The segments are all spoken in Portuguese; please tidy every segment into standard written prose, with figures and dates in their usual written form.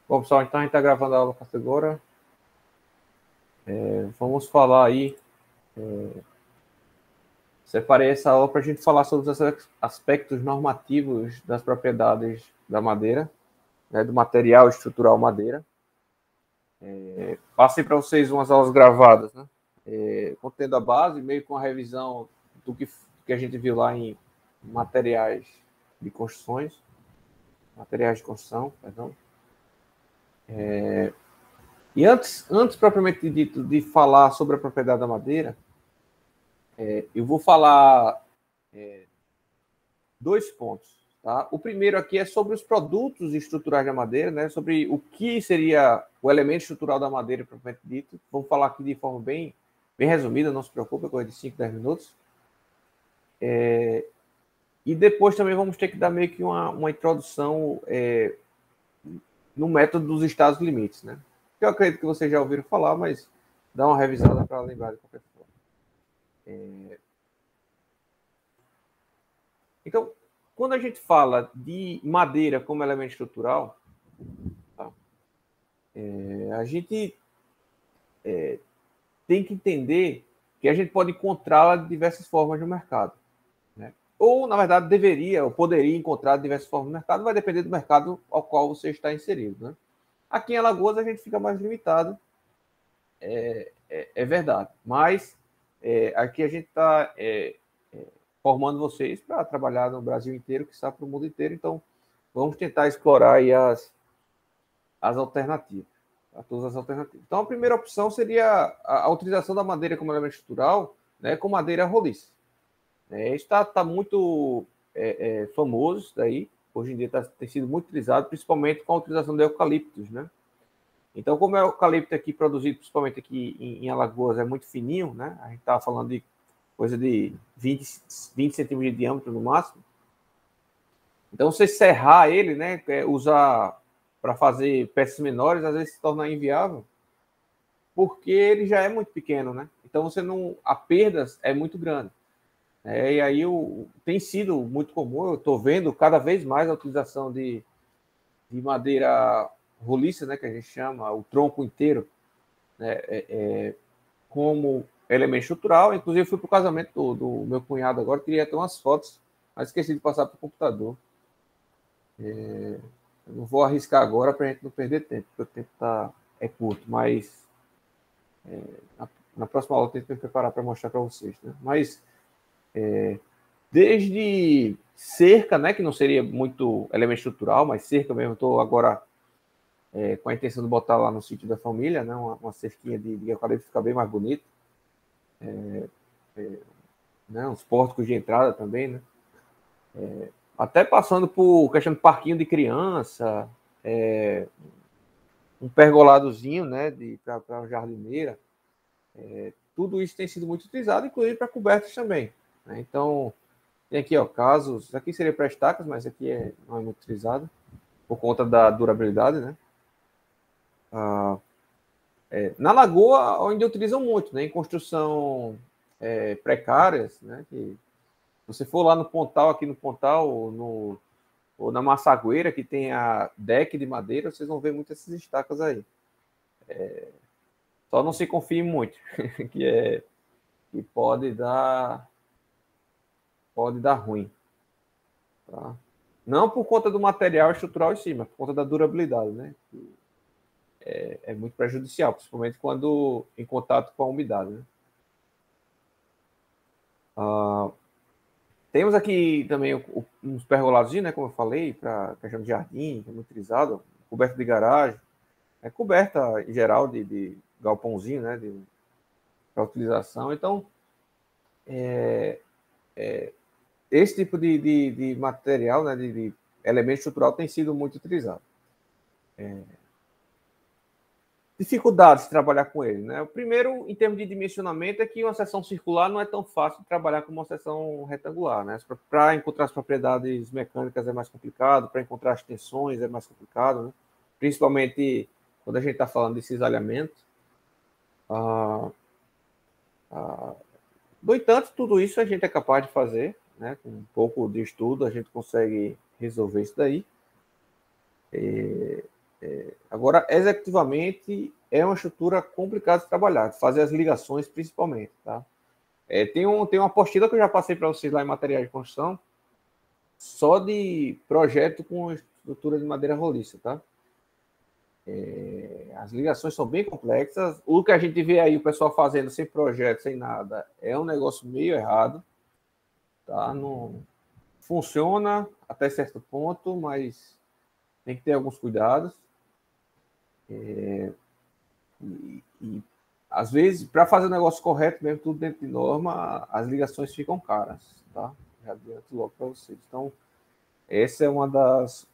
Bom, pessoal, então a gente está gravando a aula agora. Vamos falar aí. Separei essa aula para a gente falar sobre os aspectos normativos das propriedades da madeira, né, do material estrutural madeira. Passei para vocês umas aulas gravadas, né, contendo a base, meio com a revisão do que a gente viu lá em materiais de construções, materiais de construção, perdão. E antes propriamente dito de falar sobre a propriedade da madeira, eu vou falar dois pontos. Tá? O primeiro aqui é sobre os produtos estruturais da madeira, né? Sobre o que seria o elemento estrutural da madeira, propriamente dito. Vamos falar aqui de forma bem resumida, não se preocupe, coisa de 5, 10 minutos. E depois também vamos ter que dar meio que uma introdução no método dos estados limites, né? Eu acredito que vocês já ouviram falar, mas dá uma revisada para lembrar de qualquer forma. Então, quando a gente fala de madeira como elemento estrutural, tá? A gente tem que entender que a gente pode encontrá-la de diversas formas no mercado. Né? Ou, na verdade, deveria ou poderia encontrar de diversas formas no mercado, vai depender do mercado ao qual você está inserido. Né? Aqui em Alagoas a gente fica mais limitado, é verdade. Mas aqui a gente está formando vocês para trabalhar no Brasil inteiro, que está para o mundo inteiro. Então, vamos tentar explorar aí as alternativas. Todas as alternativas. Então, a primeira opção seria a utilização da madeira como elemento estrutural, né, com madeira roliça. Isso está muito famoso daí. Hoje em dia tem sido muito utilizado, principalmente com a utilização de eucaliptos, né? Então, como é o eucalipto aqui produzido, principalmente aqui em Alagoas, é muito fininho, né? A gente está falando de coisa de 20 centímetros de diâmetro no máximo. Então, você serrar ele, né, usar para fazer peças menores, às vezes se torna inviável, porque ele já é muito pequeno, né? Então, você não, a perda é muito grande. E aí tem sido muito comum, eu estou vendo cada vez mais a utilização de madeira roliça, né, que a gente chama, o tronco inteiro, né, como elemento estrutural. Inclusive, fui para o casamento do meu cunhado agora, queria ter umas fotos, mas esqueci de passar para o computador. Eu não vou arriscar agora para a gente não perder tempo, porque o tempo é curto, mas na próxima aula eu tento me preparar para mostrar para vocês. Né? Mas desde cerca, né, que não seria muito elemento estrutural, mas cerca mesmo, estou agora com a intenção de botar lá no sítio da família, né, uma cerquinha de eucalipto, fica bem mais bonito. Né, uns pórticos de entrada também, né? Até passando por questão de parquinho de criança, um pergoladozinho, né, para uma jardineira. Tudo isso tem sido muito utilizado, inclusive para cobertas também. Né? Então, tem aqui, ó, casos. Aqui seria para estacas, mas aqui não é muito utilizado, por conta da durabilidade, né? Na Lagoa, onde utilizam muito, né? Em construção precárias, né? Que, se você for lá no Pontal, aqui no Pontal, ou na Massagueira, que tem a deck de madeira, vocês vão ver muitas essas estacas aí. Só não se confie muito, que pode dar ruim. Tá? Não por conta do material estrutural em si, mas por conta da durabilidade, né? É muito prejudicial, principalmente quando em contato com a umidade. Né? Temos aqui também uns pergolados, né, como eu falei, para questão de jardim, que é muito utilizado, coberta de garagem, coberta em geral de galpãozinho, né, para utilização. Então, esse tipo de material, né, de elemento estrutural tem sido muito utilizado. Dificuldades de trabalhar com ele, né? O primeiro, em termos de dimensionamento, é que uma seção circular não é tão fácil de trabalhar como uma seção retangular, né? Para encontrar as propriedades mecânicas é mais complicado, para encontrar as tensões é mais complicado, né? Principalmente quando a gente está falando de cisalhamento. No entanto, tudo isso a gente é capaz de fazer, né? Com um pouco de estudo a gente consegue resolver isso daí. Agora, executivamente, é uma estrutura complicada de trabalhar, de fazer as ligações principalmente, tá? Tem uma apostila que eu já passei para vocês lá em materiais de construção, só de projeto com estrutura de madeira roliça, tá? As ligações são bem complexas. O que a gente vê aí, o pessoal fazendo sem projeto, sem nada, é um negócio meio errado, tá? Não funciona até certo ponto, mas tem que ter alguns cuidados. E às vezes, para fazer o negócio correto, mesmo tudo dentro de norma, as ligações ficam caras, tá? Já adianto logo para vocês. Então, essa é uma das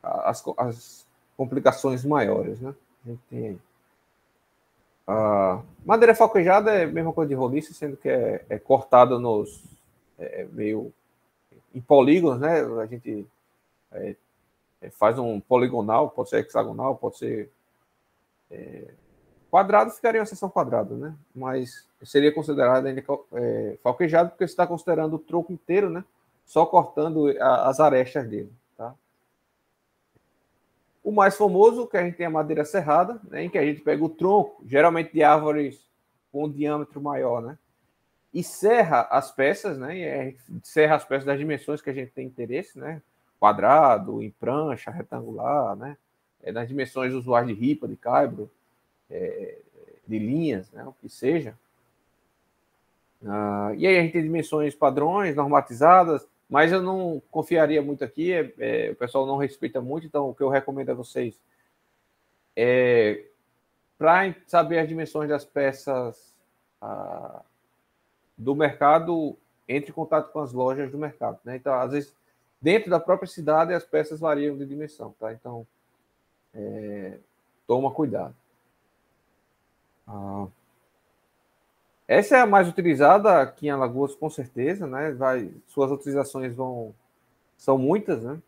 as complicações maiores, né? A gente tem aí. A madeira falquejada é a mesma coisa de roliça, sendo que é cortado nos meio em polígonos, né? A gente faz um poligonal, pode ser hexagonal, pode ser quadrado, ficaria uma seção quadrada, né? Mas seria considerado ainda falquejado porque você está considerando o tronco inteiro, né? Só cortando as arestas dele, tá? O mais famoso, que a gente tem a madeira serrada, né, em que a gente pega o tronco, geralmente de árvores com um diâmetro maior, né, e serra as peças, né, e serra as peças das dimensões que a gente tem interesse, né, quadrado, em prancha, retangular, né, nas dimensões usuais de ripa, de caibro, de linhas, né, o que seja. E aí a gente tem dimensões padrões, normatizadas, mas eu não confiaria muito aqui, o pessoal não respeita muito, então o que eu recomendo a vocês para saber as dimensões das peças do mercado, entre em contato com as lojas do mercado, né? Então, às vezes, dentro da própria cidade, as peças variam de dimensão, tá? Então, toma cuidado. Essa é a mais utilizada aqui em Alagoas, com certeza, né? Suas utilizações são muitas, né?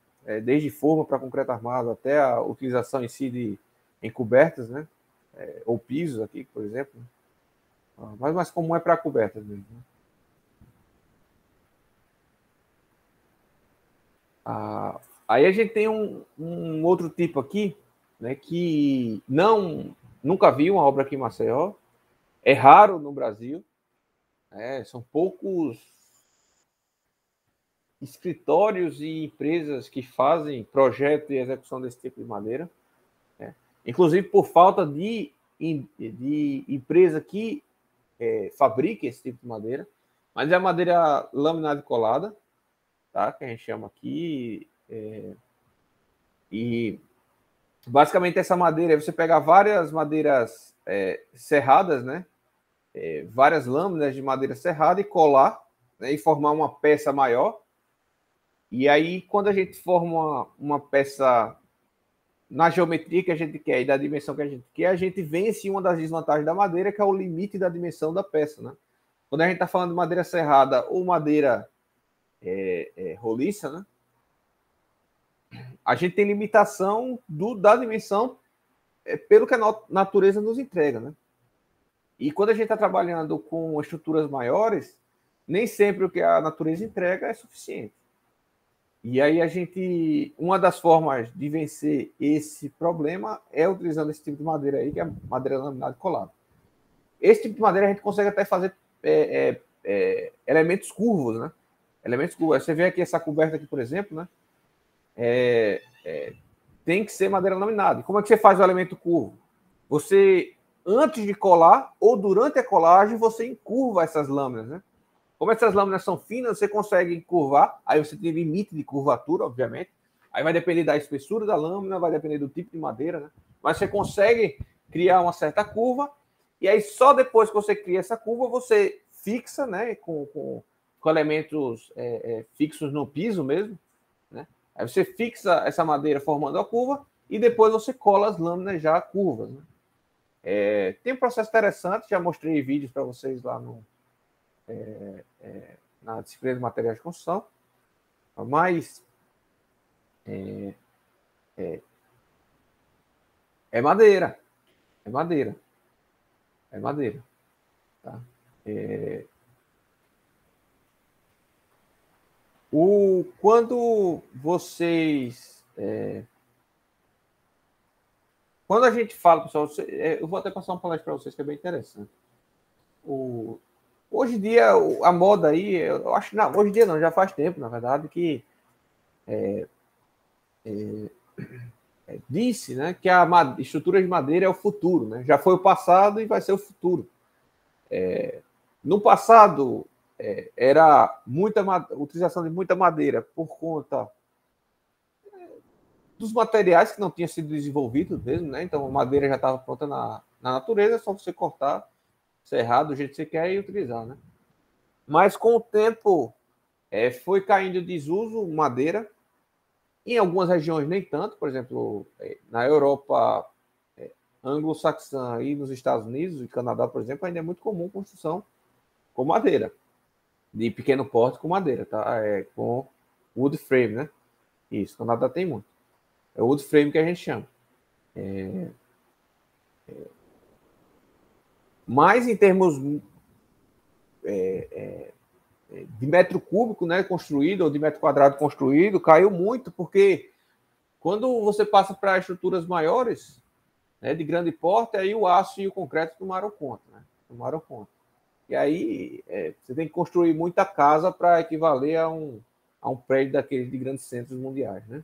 Desde forma para concreto armado até a utilização em si em cobertas, né? Ou pisos aqui, por exemplo. Mas mais comum é para cobertas mesmo. Né? Aí a gente tem um outro tipo aqui, né, que nunca vi uma obra aqui em Maceió, é raro no Brasil, são poucos escritórios e empresas que fazem projeto e execução desse tipo de madeira, né? Inclusive por falta de empresa que fabrique esse tipo de madeira, mas é a madeira laminada e colada, tá? Que a gente chama aqui, e basicamente essa madeira, você pega várias madeiras serradas, né? Várias lâminas de madeira serrada e colar, né? E formar uma peça maior. E aí, quando a gente forma uma peça na geometria que a gente quer e da dimensão que a gente quer, a gente vence uma das desvantagens da madeira, que é o limite da dimensão da peça, né? Quando a gente está falando de madeira serrada ou madeira roliça, né? A gente tem limitação da dimensão pelo que a natureza nos entrega, né? E quando a gente está trabalhando com estruturas maiores, nem sempre o que a natureza entrega é suficiente. E aí uma das formas de vencer esse problema é utilizando esse tipo de madeira aí, que é madeira laminada e colada. Esse tipo de madeira a gente consegue até fazer elementos curvos, né? Elementos curvos. Você vê aqui essa coberta aqui, por exemplo, né? Tem que ser madeira laminada. E como é que você faz o elemento curvo? Você, antes de colar ou durante a colagem, você encurva essas lâminas, né? Como essas lâminas são finas, você consegue encurvar, aí você tem limite de curvatura, obviamente. Aí vai depender da espessura da lâmina, vai depender do tipo de madeira, né? Mas você consegue criar uma certa curva, e aí só depois que você cria essa curva, você fixa, né? Com elementos fixos no piso mesmo, né? Aí você fixa essa madeira formando a curva, e depois você cola as lâminas já curvas, né? Tem um processo interessante, já mostrei vídeos para vocês lá na disciplina de materiais de construção, mas é madeira, é madeira, é madeira. Tá? Quando vocês Quando a gente fala, pessoal, eu vou até passar uma palestra para vocês que é bem interessante. Hoje em dia, a moda aí, eu acho que não, hoje em dia não, já faz tempo, na verdade, que disse, né, que a estrutura de madeira é o futuro, né? Já foi o passado e vai ser o futuro. No passado, era muita utilização de muita madeira por conta dos materiais que não tinham sido desenvolvidos mesmo, né? Então a madeira já estava pronta na natureza, é só você cortar, serrar do jeito que você quer e utilizar, né? Mas com o tempo foi caindo em desuso madeira. Em algumas regiões nem tanto, por exemplo, na Europa anglo-saxã e nos Estados Unidos e Canadá, por exemplo, ainda é muito comum construção com madeira, de pequeno porte com madeira, tá? Com wood frame, né? Isso, Canadá tem muito. É o wood frame que a gente chama. Mas em termos de metro cúbico, né, construído, ou de metro quadrado construído, caiu muito, porque quando você passa para estruturas maiores, né, de grande porte, aí o aço e o concreto tomaram conta, né? Tomaram conta. E aí você tem que construir muita casa para equivaler a um prédio daqueles de grandes centros mundiais, né?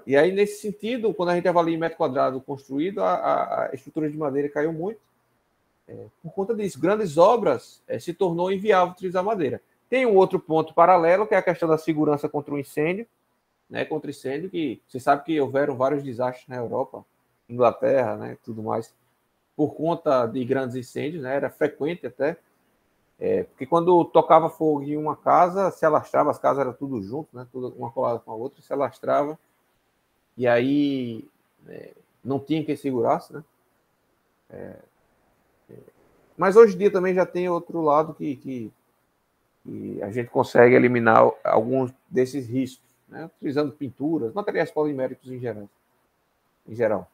E aí, nesse sentido, quando a gente avalia em metro quadrado construído, a estrutura de madeira caiu muito. Por conta disso, grandes obras se tornou inviável utilizar madeira. Tem um outro ponto paralelo, que é a questão da segurança contra o incêndio, né? Contra incêndio, que você sabe que houveram vários desastres na Europa, Inglaterra, né? Tudo mais, por conta de grandes incêndios, né? Era frequente até. Porque quando tocava fogo em uma casa, se alastrava, as casas eram tudo junto, né? Tudo uma colada com a outra, se alastrava. E aí não tinha quem segurasse, né? Mas hoje em dia também já tem outro lado que a gente consegue eliminar alguns desses riscos, né? Utilizando pinturas, materiais poliméricos em geral.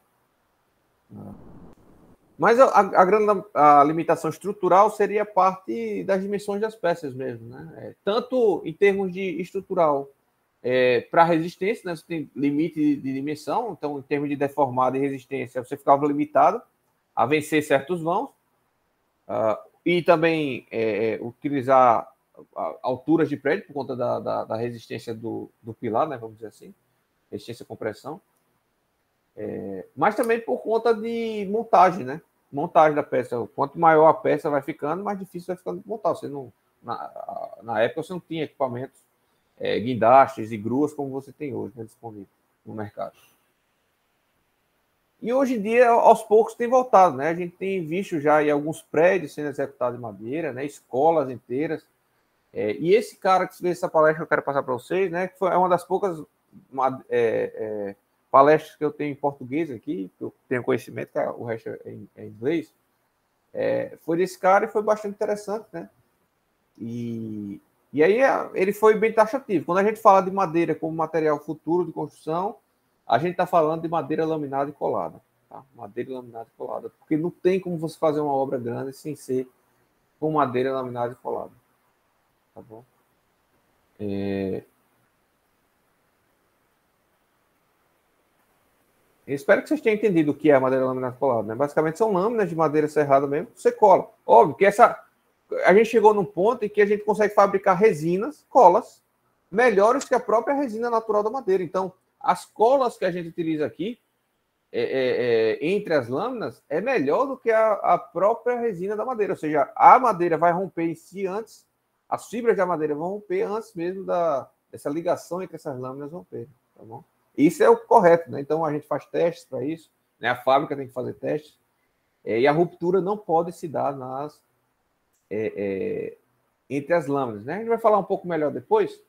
Mas a limitação estrutural seria parte das dimensões das peças mesmo, né? Tanto em termos de estrutural para resistência, né? Você tem limite de dimensão, então em termos de deformado e resistência, você ficava limitado a vencer certos vãos, e também utilizar alturas de prédio por conta da resistência do pilar, né? Vamos dizer assim, resistência à compressão. Mas também por conta de montagem, né? Montagem da peça. Quanto maior a peça vai ficando, mais difícil vai ficando de montar. Você não, na época você não tinha equipamentos, guindastes e gruas como você tem hoje, né, disponível no mercado. E hoje em dia, aos poucos, tem voltado, né? A gente tem visto já aí alguns prédios sendo executados de madeira, né? Escolas inteiras. E esse cara que fez essa palestra, eu quero passar para vocês, né? Que é uma das poucas palestras que eu tenho em português aqui, que eu tenho conhecimento, que o resto é em inglês. Foi desse cara e foi bastante interessante, né? E aí ele foi bem taxativo. Quando a gente fala de madeira como material futuro de construção, a gente está falando de madeira laminada e colada. Tá? Madeira laminada e colada. Porque não tem como você fazer uma obra grande sem ser com madeira laminada e colada. Tá bom? Eu espero que vocês tenham entendido o que é a madeira laminada e colada. Né? Basicamente são lâminas de madeira serrada mesmo, que você cola. Óbvio que a gente chegou num ponto em que a gente consegue fabricar resinas, colas, melhores que a própria resina natural da madeira. Então, as colas que a gente utiliza aqui, entre as lâminas, é melhor do que a própria resina da madeira. Ou seja, a madeira vai romper em si antes, as fibras da madeira vão romper antes mesmo dessa ligação entre essas lâminas romper. Tá bom? Isso é o correto, né? Então, a gente faz testes para isso, né? A fábrica tem que fazer testes, e a ruptura não pode se dar entre as lâminas, né? A gente vai falar um pouco melhor depois,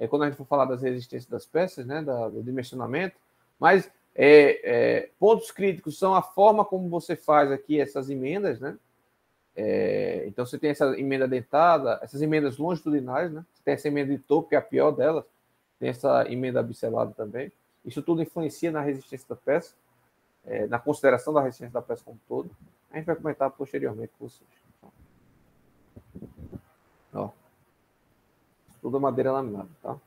quando a gente for falar das resistências das peças, né, do dimensionamento, mas pontos críticos são a forma como você faz aqui essas emendas, né? Então você tem essa emenda dentada, essas emendas longitudinais, né? Você tem essa emenda de topo, que é a pior delas, tem essa emenda biselada também. Isso tudo influencia na resistência da peça, na consideração da resistência da peça como um todo. A gente vai comentar posteriormente com vocês. Ó, tudo madeira laminada, tá?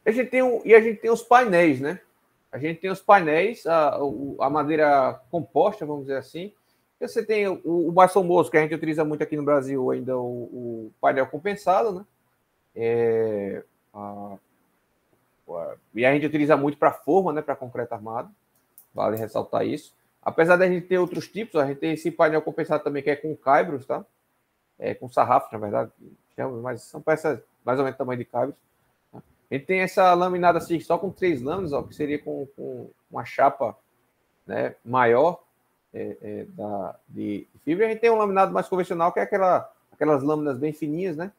A gente tem os painéis, né? A gente tem os painéis, a madeira composta, vamos dizer assim. Você tem o mais famoso, que a gente utiliza muito aqui no Brasil ainda, o painel compensado, né? E a gente utiliza muito para forma, né? Para concreto armado. Vale ressaltar isso. Apesar da gente ter outros tipos, a gente tem esse painel compensado também, que é com caibros, tá? Com sarrafos, na verdade. Mas são peças mais ou menos do tamanho de caibros. Tá? A gente tem essa laminada assim, só com 3 lâminas, ó, que seria com uma chapa, né, maior de fibra. A gente tem um laminado mais convencional, que é aquelas lâminas bem fininhas, né?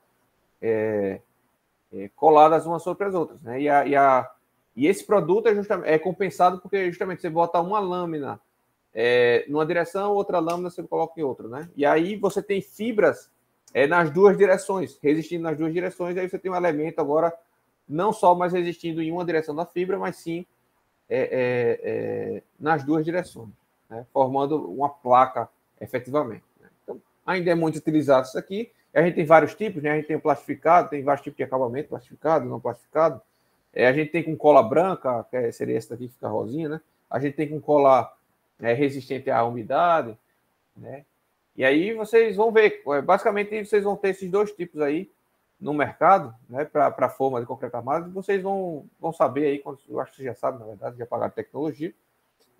Coladas umas sobre as outras, né? E esse produto é compensado porque justamente você bota uma lâmina numa direção, outra lâmina você coloca em outra, né? E aí você tem fibras nas duas direções, resistindo nas duas direções, aí você tem um elemento agora não só mais resistindo em uma direção da fibra, mas sim nas duas direções, né? Formando uma placa efetivamente. Né? Então, ainda é muito utilizado isso aqui. A gente tem vários tipos, né? A gente tem o plastificado, tem vários tipos de acabamento, plastificado, não plastificado. A gente tem com cola branca, que seria essa daqui que fica rosinha, né? A gente tem com cola resistente à umidade, né? E aí vocês vão ver, basicamente vocês vão ter esses dois tipos aí no mercado, né? Para forma de concreto armado, vocês vão saber aí, eu acho que vocês já sabem, na verdade, já pagaram tecnologia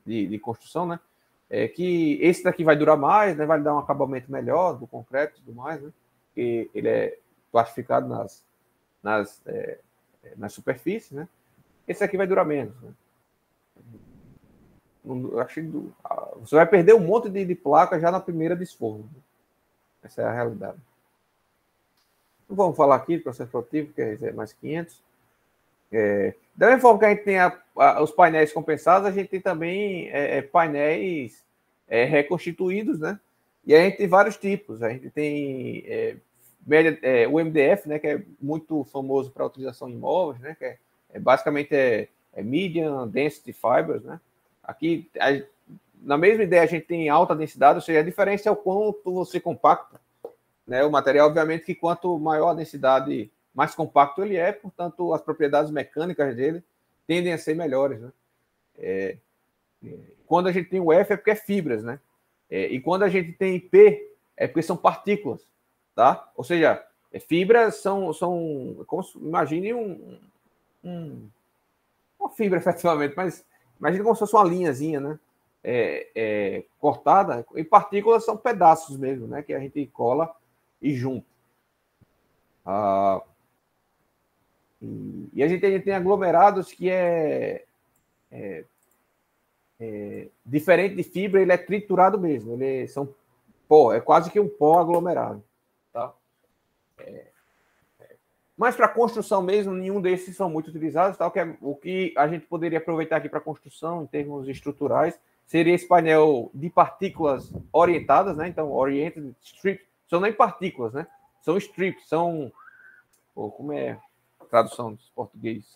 de construção, né? Que esse daqui vai durar mais, né? Vai dar um acabamento melhor do concreto e tudo mais, né? Porque ele é plastificado nas superfícies, né? Esse aqui vai durar menos, né? Acho que você vai perder um monte de placa já na primeira desforro. Né? Essa é a realidade. Não vamos falar aqui do processo produtivo, que é mais 500. Da mesma forma que a gente tem os painéis compensados, a gente tem também painéis reconstituídos, né? E a gente tem vários tipos. A gente tem o MDF, né, que é muito famoso para utilização em imóveis, né? Que basicamente Medium Density Fibers, né? Aqui, na mesma ideia, a gente tem alta densidade, ou seja, a diferença é o quanto você compacta, né? O material, obviamente, que quanto maior a densidade, mais compacto ele é, portanto, as propriedades mecânicas dele tendem a ser melhores, né? Quando a gente tem o F é porque é fibras, né? E quando a gente tem P é porque são partículas, tá? Ou seja, fibras são como imagine uma fibra, efetivamente, mas imagina como se fosse uma linhazinha, né? Cortada, e partículas são pedaços mesmo, né? Que a gente cola e junta. E a gente tem aglomerados que diferente de fibra, ele é triturado mesmo. Ele são pó, é quase que um pó aglomerado. Tá? Mas para construção mesmo, nenhum desses são muito utilizados. Tá? O que a gente poderia aproveitar aqui para construção, em termos estruturais, seria esse painel de partículas orientadas, né? Então, oriented strips, são nem partículas, né? São strips, como é a tradução de português?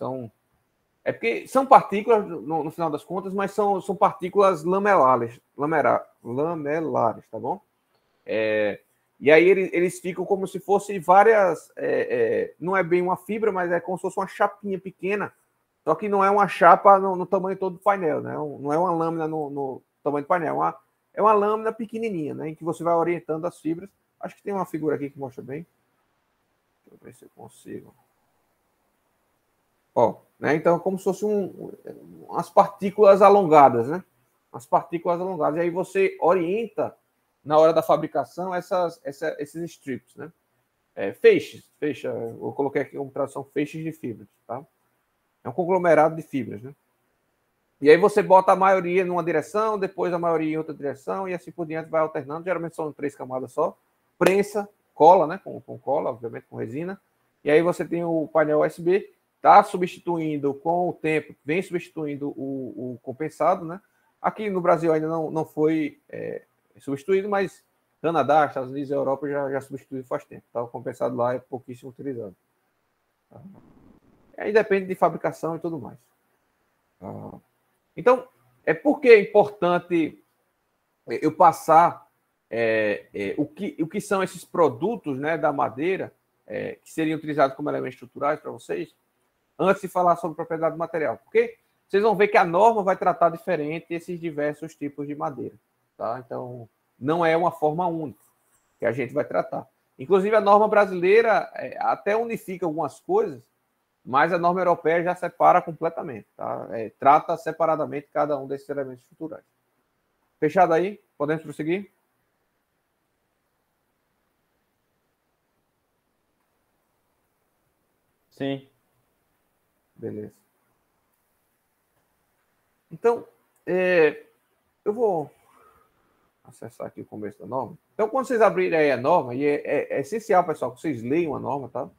Porque são partículas, no final das contas, mas são partículas lamelares, tá bom? E aí eles ficam como se fossem várias... não é bem uma fibra, mas é como se fosse uma chapinha pequena, só que não é uma chapa no tamanho todo do painel, né? Não é uma lâmina no tamanho do painel, é uma lâmina pequenininha, né? Em que você vai orientando as fibras. Acho que tem uma figura aqui que mostra bem. Deixa eu ver se eu consigo. Né? Então, como se fossem umas partículas alongadas, né? Umas partículas alongadas. E aí você orienta, na hora da fabricação, esses strips, né? Feixes. Eu coloquei aqui uma tradução, feixes de fibras, tá? É um conglomerado de fibras, né? E aí você bota a maioria numa direção, depois a maioria em outra direção, e assim por diante vai alternando. Geralmente são 3 camadas só. Prensa, cola, né? Com cola, obviamente, com resina. E aí você tem o painel USB, está substituindo com o tempo, vem substituindo o compensado, né? Aqui no Brasil ainda não foi substituído, mas Canadá, Estados Unidos e Europa já substituíram faz tempo. Tá? O compensado lá é pouquíssimo utilizado. Aí depende de fabricação e tudo mais. Então, por que é importante eu passar o que são esses produtos, né, da madeira que seriam utilizados como elementos estruturais para vocês, antes de falar sobre propriedade do material? Porque vocês vão ver que a norma vai tratar diferente esses diversos tipos de madeira. Tá? Então, não é uma forma única que a gente vai tratar. Inclusive, a norma brasileira até unifica algumas coisas, mas a norma europeia já separa completamente. Tá? Trata separadamente cada um desses elementos estruturais. Fechado aí? Podemos prosseguir? Sim. Beleza. Então, eu vou acessar aqui o começo da norma. Então, quando vocês abrirem aí a norma, e é essencial, pessoal, que vocês leiam a norma, tá?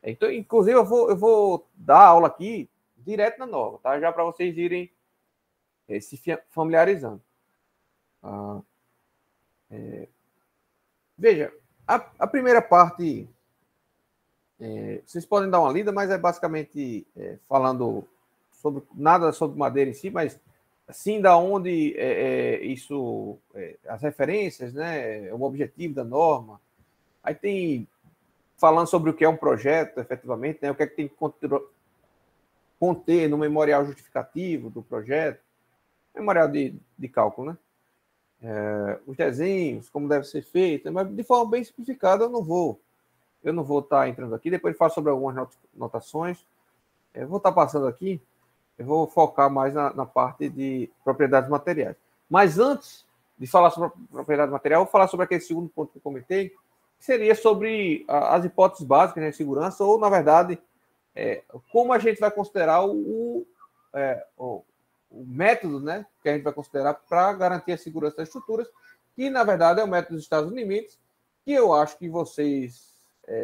Então, inclusive, eu vou dar aula aqui direto na norma, tá? Já para vocês irem se familiarizando. Veja, a primeira parte, vocês podem dar uma lida, mas é basicamente falando sobre nada sobre madeira em si, mas sim da onde isso, as referências, né, o objetivo da norma. Aí tem falando sobre o que é um projeto, efetivamente, né, o que é que tem que conter no memorial justificativo do projeto, memorial de cálculo, né? Os desenhos, como deve ser feito, mas de forma bem simplificada eu não vou estar entrando aqui, depois eu falo sobre algumas notações, eu vou estar passando aqui, eu vou focar mais na parte de propriedades materiais. Mas antes de falar sobre propriedade material, eu vou falar sobre aquele segundo ponto que eu comentei, que seria sobre as hipóteses básicas, né, de segurança, ou, na verdade, como a gente vai considerar o método, né, que a gente vai considerar para garantir a segurança das estruturas, que, na verdade, é o método dos estados limites, que eu acho que vocês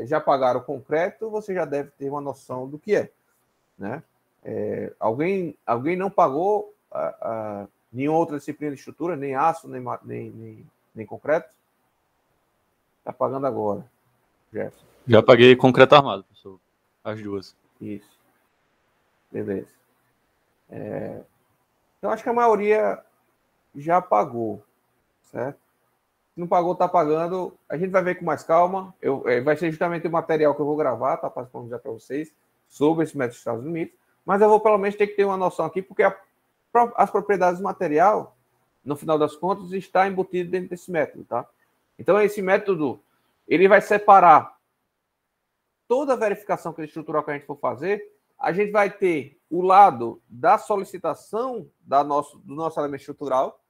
já pagaram concreto, você já deve ter uma noção do que é, né? Alguém não pagou nenhuma outra disciplina de estrutura, nem aço, nem concreto? Está pagando agora, Jefferson. Já paguei concreto armado, professor. As duas. Isso. Beleza. Então, acho que a maioria já pagou, certo? Se não pagou, está pagando. A gente vai ver com mais calma. Vai ser justamente o material que eu vou gravar, tá? Para já para vocês, sobre esse método de Estados Limites. Mas eu vou, pelo menos, ter que ter uma noção aqui, porque as propriedades do material, no final das contas, está embutido dentro desse método, tá? Então, esse método, ele vai separar toda a verificação estrutural que a gente for fazer. A gente vai ter o lado da solicitação do nosso elemento estrutural,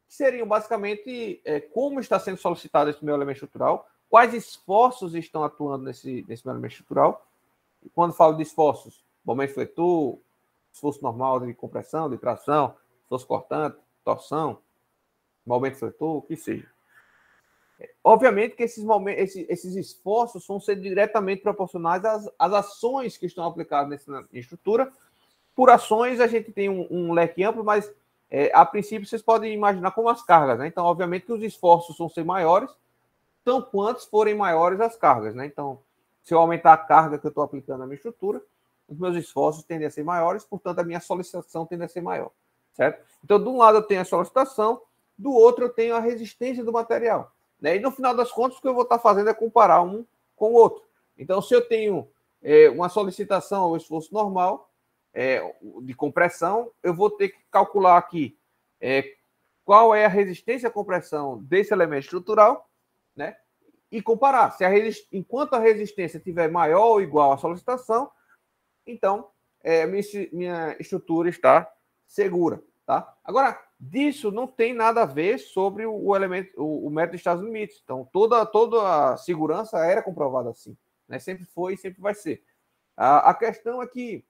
que seriam basicamente como está sendo solicitado esse meu elemento estrutural, quais esforços estão atuando nesse meu elemento estrutural. E quando falo de esforços, momento fletor, esforço normal de compressão, de tração, esforço cortante, torção, momento fletor, o que seja. Obviamente que esses esforços vão ser diretamente proporcionais às ações que estão aplicadas nessa estrutura. Por ações, a gente tem um leque amplo, mas a princípio vocês podem imaginar como as cargas, né? Então, obviamente que os esforços vão ser maiores, tão quantos forem maiores as cargas, né? Então, se eu aumentar a carga que eu estou aplicando na minha estrutura, os meus esforços tendem a ser maiores, portanto, a minha solicitação tende a ser maior, certo? Então, de um lado eu tenho a solicitação, do outro eu tenho a resistência do material, né? E no final das contas, o que eu vou estar fazendo é comparar um com o outro. Então, se eu tenho uma solicitação ao esforço normal, de compressão, eu vou ter que calcular aqui qual é a resistência à compressão desse elemento estrutural, né? E comparar. Enquanto a resistência estiver maior ou igual à solicitação, então minha estrutura está segura, tá? Agora, disso não tem nada a ver sobre o método de Estados Limites. Então, toda a segurança era comprovada assim, né? Sempre foi e sempre vai ser. A questão é que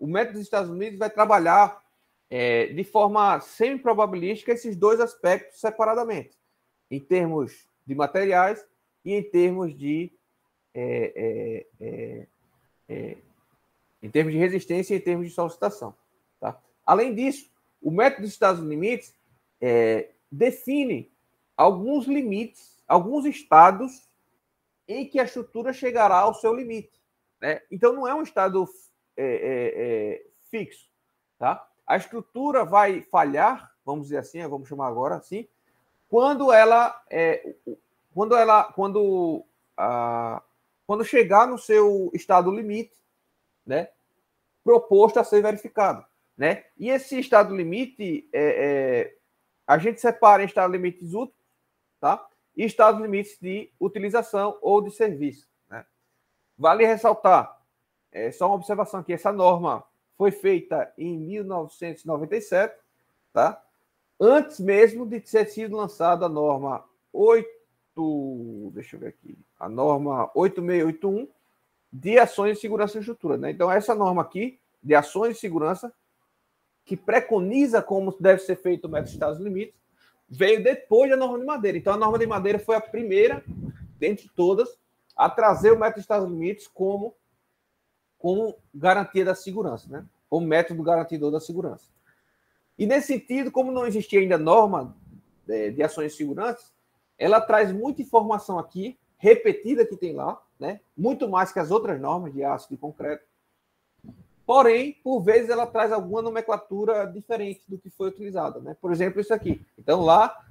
o método dos Estados Unidos vai trabalhar de forma semi-probabilística esses dois aspectos separadamente, em termos de materiais e em termos de resistência e em termos de solicitação. Tá? Além disso, o método dos Estados Limites define alguns limites, alguns estados em que a estrutura chegará ao seu limite, né? Então, não é um estado fixo, tá? A estrutura vai falhar, vamos dizer assim, vamos chamar agora assim, quando chegar no seu estado limite, né? proposto a ser verificado, né? E esse estado limite, a gente separa em estado limites úteis, tá? E estados limites de utilização ou de serviço, né? Vale ressaltar, só uma observação aqui, essa norma foi feita em 1997, tá? Antes mesmo de ter sido lançada a norma 8681 de ações de segurança e estrutura, né? Então, essa norma aqui, de ações de segurança, que preconiza como deve ser feito o método de estados limites, veio depois da norma de madeira. Então, a norma de madeira foi a primeira, dentre todas, a trazer o método de estados limites como garantia da segurança, né? Como método garantidor da segurança. E nesse sentido, como não existia ainda norma de ações de segurança, ela traz muita informação aqui, repetida que tem lá, né? Muito mais que as outras normas de aço e de concreto. Porém, por vezes, ela traz alguma nomenclatura diferente do que foi utilizada, né? Por exemplo, isso aqui. Então, lá,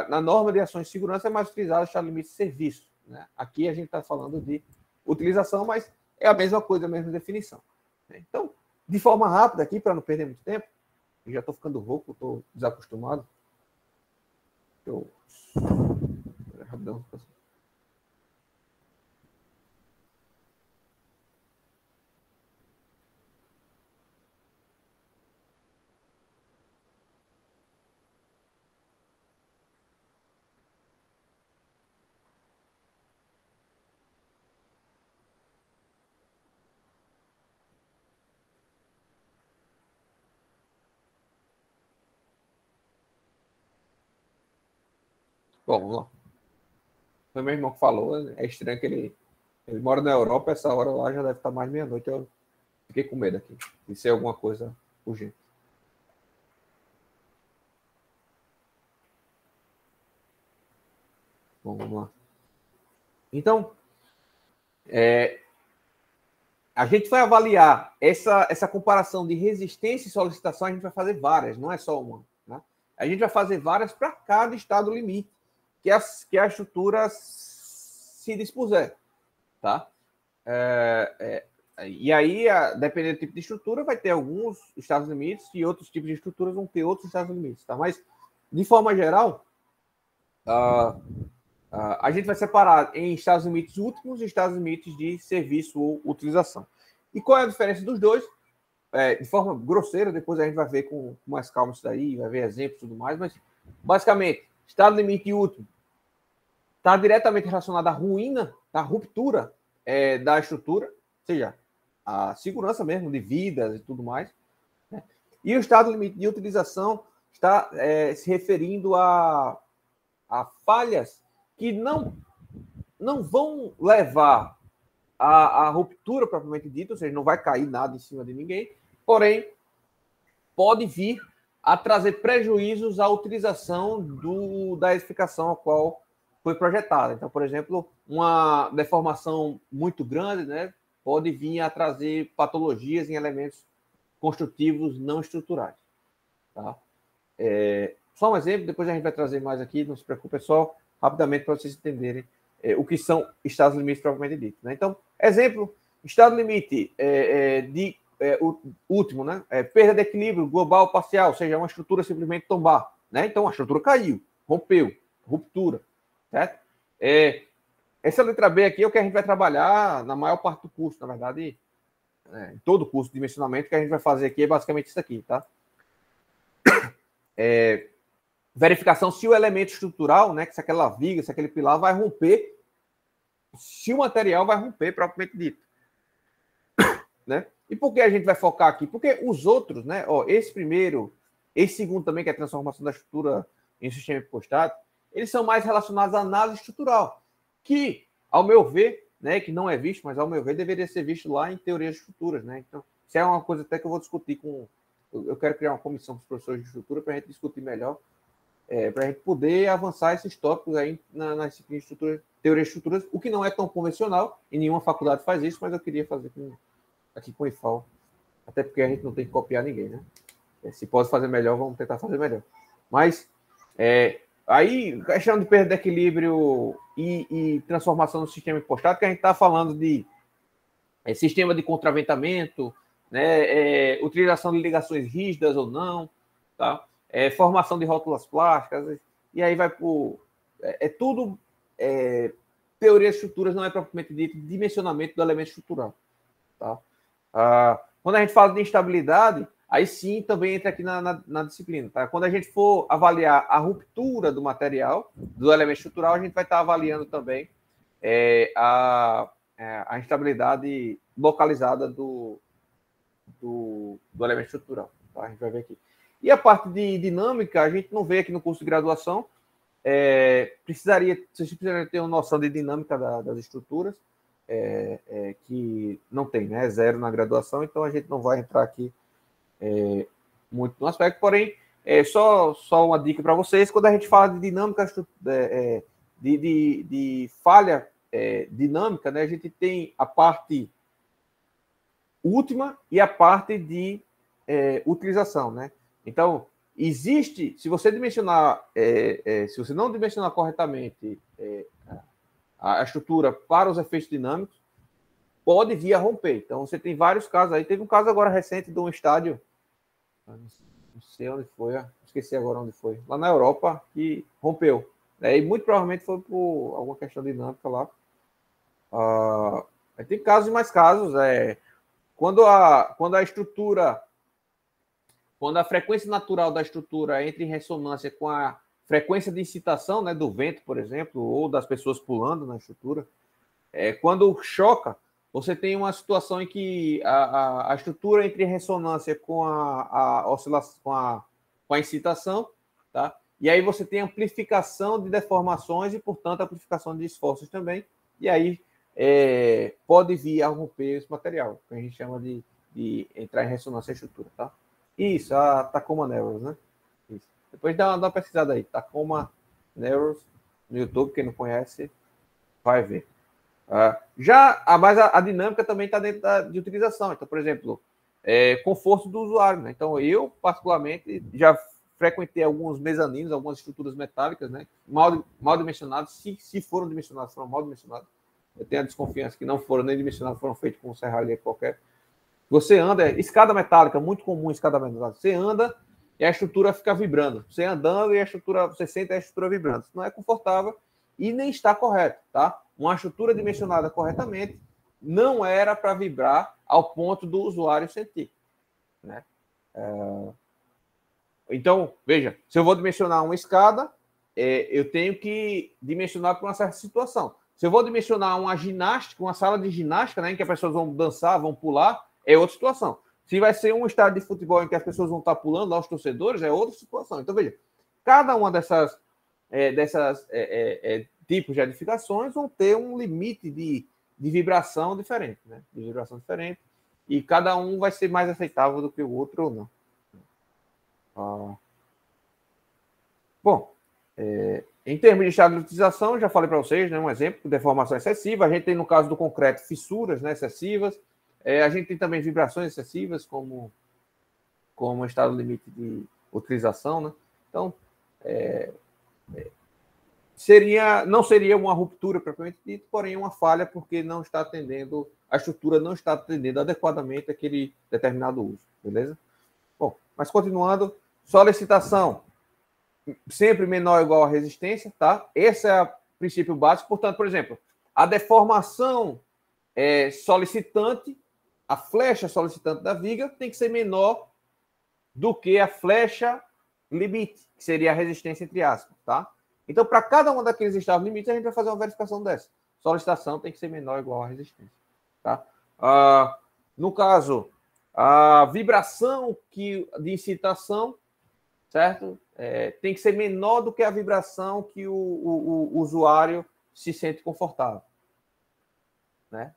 na norma de ações de segurança, é mais utilizado o estado limite de serviço, né? Aqui a gente está falando de utilização, mas é a mesma coisa, a mesma definição, né? Então, de forma rápida aqui, para não perder muito tempo, eu já estou ficando rouco, estou desacostumado. Rapidão. Bom, vamos lá. Foi meu irmão que falou, é estranho que ele mora na Europa, essa hora lá já deve estar mais meia-noite. Eu fiquei com medo aqui de ser alguma coisa urgente. Bom, vamos lá. Então, a gente vai avaliar essa comparação de resistência e solicitação, a gente vai fazer várias, não é só uma, né? A gente vai fazer várias para cada estado limite que a estrutura se dispuser, tá? E aí, dependendo do tipo de estrutura, vai ter alguns estados limites e outros tipos de estruturas vão ter outros estados limites, tá? Mas, de forma geral, a gente vai separar em estados limites últimos e estados limites de serviço ou utilização. E qual é a diferença dos dois? De forma grosseira, depois a gente vai ver com mais calma isso daí, vai ver exemplos e tudo mais, mas, basicamente, estado limite último está diretamente relacionado à ruína, à ruptura da estrutura, ou seja, a segurança mesmo de vidas e tudo mais, né? E o estado limite de utilização está se referindo a falhas que não vão levar à ruptura propriamente dita, ou seja, não vai cair nada em cima de ninguém, porém, pode vir a trazer prejuízos à utilização da edificação a qual foi projetada. Então, por exemplo, uma deformação muito grande, né, pode vir a trazer patologias em elementos construtivos não estruturais, tá? Só um exemplo, depois a gente vai trazer mais aqui, não se preocupe, pessoal, rapidamente para vocês entenderem o que são estados limites propriamente dito, né? Então, exemplo, estado limite o último, né? Perda de equilíbrio global parcial, ou seja, uma estrutura simplesmente tombar, né? Então, a estrutura caiu, rompeu, ruptura, certo? Essa letra B aqui é o que a gente vai trabalhar na maior parte do curso, na verdade, em todo o curso de dimensionamento que a gente vai fazer aqui é basicamente isso aqui, tá? Verificação se o elemento estrutural, né, se aquela viga, se aquele pilar vai romper, se o material vai romper propriamente dito, né? E por que a gente vai focar aqui? Porque os outros, né, esse primeiro, esse segundo também, que é a transformação da estrutura em sistema hipostático, eles são mais relacionados à análise estrutural, que, ao meu ver, né, que não é visto, mas ao meu ver, deveria ser visto lá em teoria de estruturas, né? Então, isso é uma coisa até que eu vou discutir eu quero criar uma comissão com os professores de estrutura para a gente discutir melhor, para a gente poder avançar esses tópicos aí na disciplina de teoria de estruturas, o que não é tão convencional, e nenhuma faculdade faz isso, mas eu queria fazer aqui com o IFAL, até porque a gente não tem que copiar ninguém, né? Se pode fazer melhor, vamos tentar fazer melhor. Mas, aí, questão de perda de equilíbrio e transformação do sistema hipostático, a gente está falando de sistema de contraventamento, né? Utilização de ligações rígidas ou não, tá? Formação de rótulas plásticas, e aí vai por... tudo... teoria de estruturas não é propriamente dito dimensionamento do elemento estrutural, tá? Quando a gente fala de instabilidade, aí sim também entra aqui na disciplina, tá? Quando a gente for avaliar a ruptura do material, do elemento estrutural, a gente vai estar avaliando também a instabilidade localizada do elemento estrutural, tá? A gente vai ver aqui. E a parte de dinâmica, a gente não vê aqui no curso de graduação. Vocês precisariam ter uma noção de dinâmica das estruturas, que não tem, né? É zero na graduação, então a gente não vai entrar aqui muito no aspecto, porém, só uma dica para vocês: quando a gente fala de dinâmica, de falha dinâmica, né? A gente tem a parte última e a parte de utilização, né? Então, existe, se você dimensionar, se você não dimensionar corretamente a estrutura para os efeitos dinâmicos, pode vir a romper. Então, você tem vários casos aí. Teve um caso agora recente de um estádio, não sei onde foi, esqueci agora onde foi, lá na Europa, que rompeu. E muito provavelmente foi por alguma questão dinâmica lá. Tem casos e mais casos. Quando a estrutura... Quando a frequência natural da estrutura entra em ressonância com a frequência de incitação, né, do vento, por exemplo, ou das pessoas pulando na estrutura, quando choca, você tem uma situação em que a estrutura entra em ressonância com a oscilação, com a incitação, tá? E aí você tem amplificação de deformações e, portanto, amplificação de esforços também, e aí pode vir a romper esse material, que a gente chama de entrar em ressonância a estrutura, tá? Isso, a Tacoma Narrows, né? Isso. Depois dá uma pesquisada aí, Tacoma Narrows, no YouTube, quem não conhece, vai ver. Mas a dinâmica também está dentro de utilização. Então, por exemplo, conforto do usuário, né? Então, eu, particularmente, já frequentei alguns mezaninos, algumas estruturas metálicas, né? Mal dimensionados, se foram dimensionados, foram mal dimensionados. Eu tenho a desconfiança que não foram nem dimensionados, foram feitos com um serralheiro qualquer. Você anda, escada metálica, muito comum escada metálica. Você anda e a estrutura fica vibrando. Você andando e a estrutura, você sente a estrutura vibrando. Isso não é confortável e nem está correto, tá? Uma estrutura dimensionada corretamente não era para vibrar ao ponto do usuário sentir, né? Então, veja, se eu vou dimensionar uma escada, eu tenho que dimensionar para uma certa situação. Se eu vou dimensionar uma ginástica, uma sala de ginástica, né, em que as pessoas vão dançar, vão pular, é outra situação. Se vai ser um estádio de futebol em que as pessoas vão estar pulando lá, os torcedores, é outra situação. Então, veja, cada uma dessas tipos de edificações vão ter um limite de vibração diferente, né? De vibração diferente. E cada um vai ser mais aceitável do que o outro ou não. Bom, em termos de estado de utilização, já falei para vocês, né, um exemplo de deformação excessiva. A gente tem, no caso do concreto, fissuras, né, excessivas. A gente tem também vibrações excessivas como estado limite de utilização, né? Então, não seria uma ruptura propriamente dita, porém uma falha, porque não está atendendo, a estrutura não está atendendo adequadamente aquele determinado uso, beleza? Bom, mas continuando, solicitação sempre menor ou igual à resistência, tá? Esse é o princípio básico. Portanto, por exemplo, a deformação solicitante, a flecha solicitante da viga tem que ser menor do que a flecha limite, que seria a resistência entre aspas, tá? Então, para cada um daqueles estados limites, a gente vai fazer uma verificação dessa. Solicitação tem que ser menor ou igual à resistência, tá? No caso, a vibração de incitação, certo? Tem que ser menor do que a vibração que o usuário se sente confortável, né?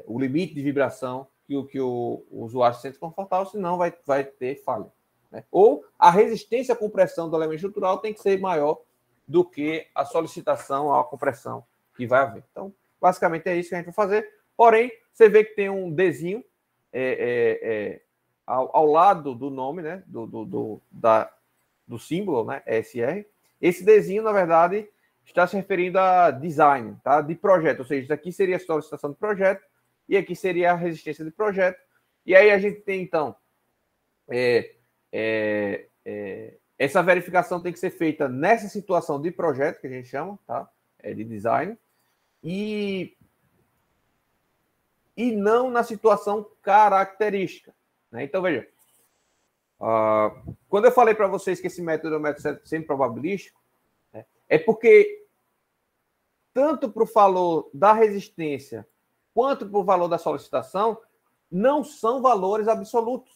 O limite de vibração que o usuário se sente confortável, senão vai ter falha, né? Ou a resistência à compressão do elemento estrutural tem que ser maior do que a solicitação à compressão que vai haver. Então, basicamente é isso que a gente vai fazer. Porém, você vê que tem um Dzinho ao lado do nome, né? Do símbolo, né? ESR. Esse Dzinho, na verdade, está se referindo a design, tá? De projeto. Ou seja, isso aqui seria a solicitação de projeto e aqui seria a resistência de projeto. E aí a gente tem, então, essa verificação tem que ser feita nessa situação de projeto, que a gente chama, tá? De design, e não na situação característica, né? Então, veja, quando eu falei para vocês que esse método é um método sempre probabilístico, né, é porque tanto para o valor da resistência quanto para o valor da solicitação não são valores absolutos,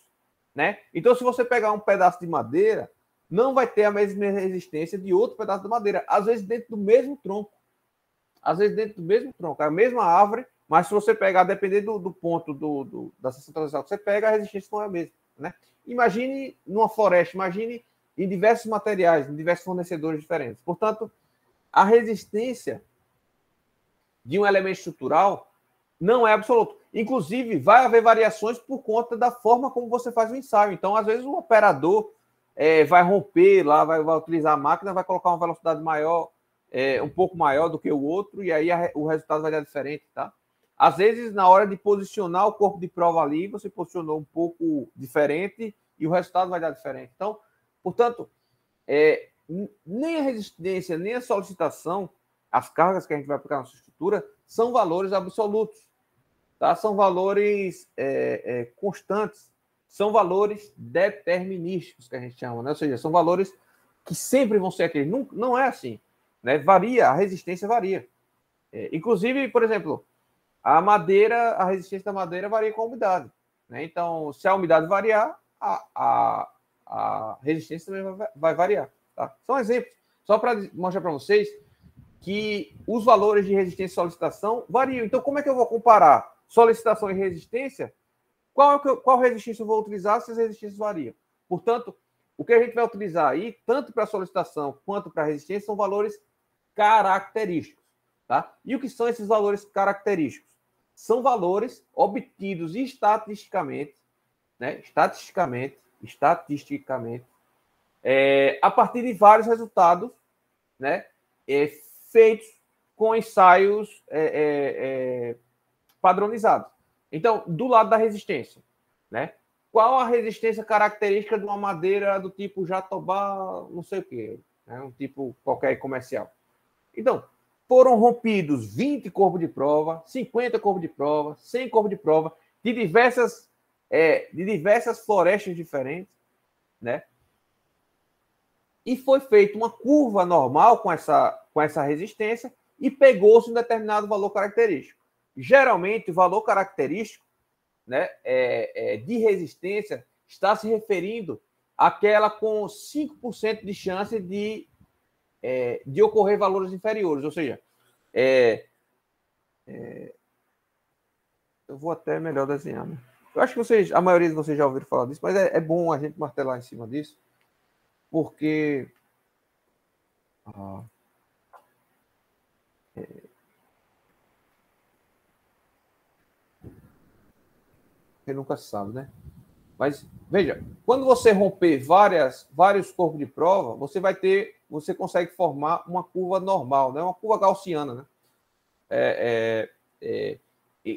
né? Então, se você pegar um pedaço de madeira, não vai ter a mesma resistência de outro pedaço de madeira, às vezes dentro do mesmo tronco. Às vezes dentro do mesmo tronco, a mesma árvore, mas se você pegar, dependendo do ponto da seção transição que você pega, a resistência não é a mesma, né? Imagine numa floresta, imagine em diversos materiais, em diversos fornecedores diferentes. Portanto, a resistência de um elemento estrutural não é absoluto. Inclusive, vai haver variações por conta da forma como você faz o ensaio. Então, às vezes, o operador vai romper lá, vai utilizar a máquina, vai colocar uma velocidade maior, um pouco maior do que o outro, e aí o resultado vai dar diferente, tá? Às vezes, na hora de posicionar o corpo de prova ali, você posicionou um pouco diferente e o resultado vai dar diferente. Então, portanto, nem a resistência, nem a solicitação, as cargas que a gente vai aplicar na sua estrutura, são valores absolutos, tá? São valores constantes, são valores determinísticos, que a gente chama, né? Ou seja, são valores que sempre vão ser aqueles. Não é assim, né? Varia, a resistência varia. Inclusive, por exemplo, a resistência da madeira varia com a umidade, né? Então, se a umidade variar, a resistência também vai variar, tá? São exemplos, só para mostrar para vocês que os valores de resistência e solicitação variam. Então, como é que eu vou comparar solicitação e resistência? Qual resistência eu vou utilizar se as resistências variam? Portanto, o que a gente vai utilizar aí, tanto para a solicitação quanto para a resistência, são valores característicos, tá? E o que são esses valores característicos? São valores obtidos estatisticamente, né? Estatisticamente, a partir de vários resultados, né? Feitos com ensaios padronizados. Então, do lado da resistência, né? Qual a resistência característica de uma madeira do tipo jatobá, não sei o quê, né? Um tipo qualquer comercial. Então, foram rompidos 20 corpos de prova, 50 corpos de prova, 100 corpos de prova, de diversas florestas diferentes, né? E foi feita uma curva normal com essa resistência e pegou-se um determinado valor característico. Geralmente, o valor característico, né, de resistência está se referindo àquela com 5% de chance de ocorrer valores inferiores. Ou seja, eu vou até melhor desenhar, né? Eu acho que a maioria de vocês já ouviram falar disso, mas é bom a gente martelar em cima disso, porque você nunca sabe, né? Mas veja, quando você romper vários corpos de prova, você consegue formar uma curva normal, né? Uma curva gaussiana, né?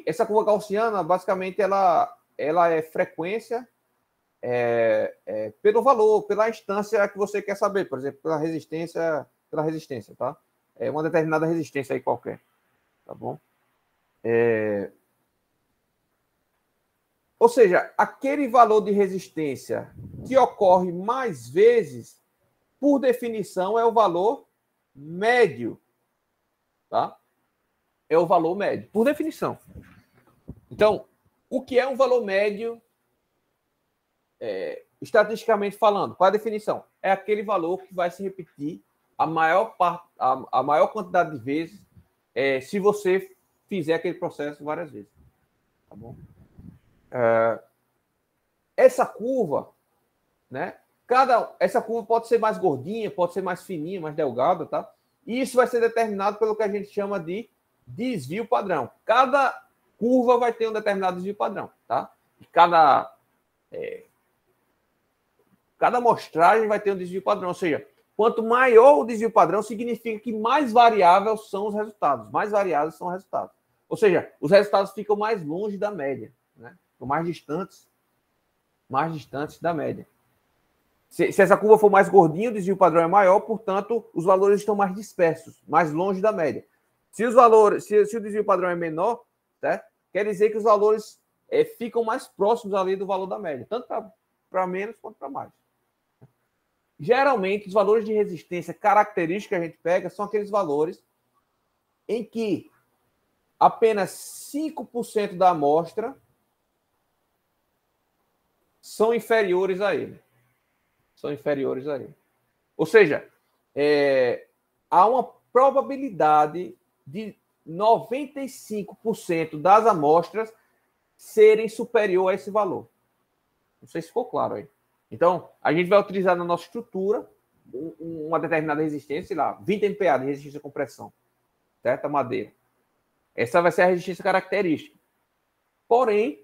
Essa curva gaussiana, basicamente, ela é frequência pelo valor, pela instância que você quer saber, por exemplo, pela resistência, tá? Uma determinada resistência aí qualquer, tá bom? Ou seja, aquele valor de resistência que ocorre mais vezes, por definição, é o valor médio, tá? É o valor médio, por definição. Então, o que é um valor médio, estatisticamente falando? Qual a definição? É aquele valor que vai se repetir a maior quantidade de vezes se você fizer aquele processo várias vezes, tá bom? Essa curva, né? Essa curva pode ser mais gordinha, pode ser mais fininha, mais delgada, tá? E isso vai ser determinado pelo que a gente chama de desvio padrão. Cada curva vai ter um determinado desvio padrão, tá? E cada amostragem vai ter um desvio padrão. Ou seja, quanto maior o desvio padrão, significa que mais variáveis são os resultados. Mais variáveis são os resultados. Ou seja, os resultados ficam mais longe da média, né? estão mais distantes da média. Se essa curva for mais gordinha, o desvio padrão é maior, portanto, os valores estão mais dispersos, mais longe da média. Se o desvio padrão é menor, certo? Quer dizer que os valores ficam mais próximos ali do valor da média, tanto para menos quanto para mais. Geralmente, os valores de resistência característicos que a gente pega são aqueles valores em que apenas 5% da amostra são inferiores a ele. Ou seja, há uma probabilidade de 95% das amostras serem superior a esse valor. Não sei se ficou claro aí. Então, a gente vai utilizar na nossa estrutura uma determinada resistência, sei lá, 20 MPa de resistência à compressão, certo? A madeira. Essa vai ser a resistência característica. Porém,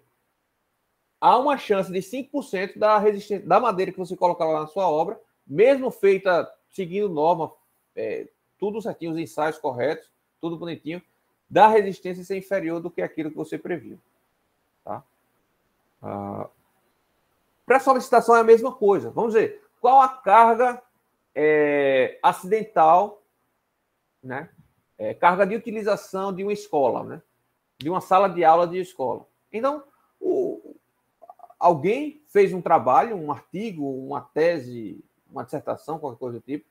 há uma chance de 5% da resistência da madeira que você colocar lá na sua obra, mesmo feita seguindo norma, tudo certinho, os ensaios corretos, tudo bonitinho, da resistência ser inferior do que aquilo que você previu. Tá? Para a solicitação é a mesma coisa. Vamos ver, qual a carga acidental, né? Carga de utilização de uma escola, né? De uma sala de aula de escola. Então, alguém fez um trabalho, um artigo, uma tese, uma dissertação, qualquer coisa do tipo,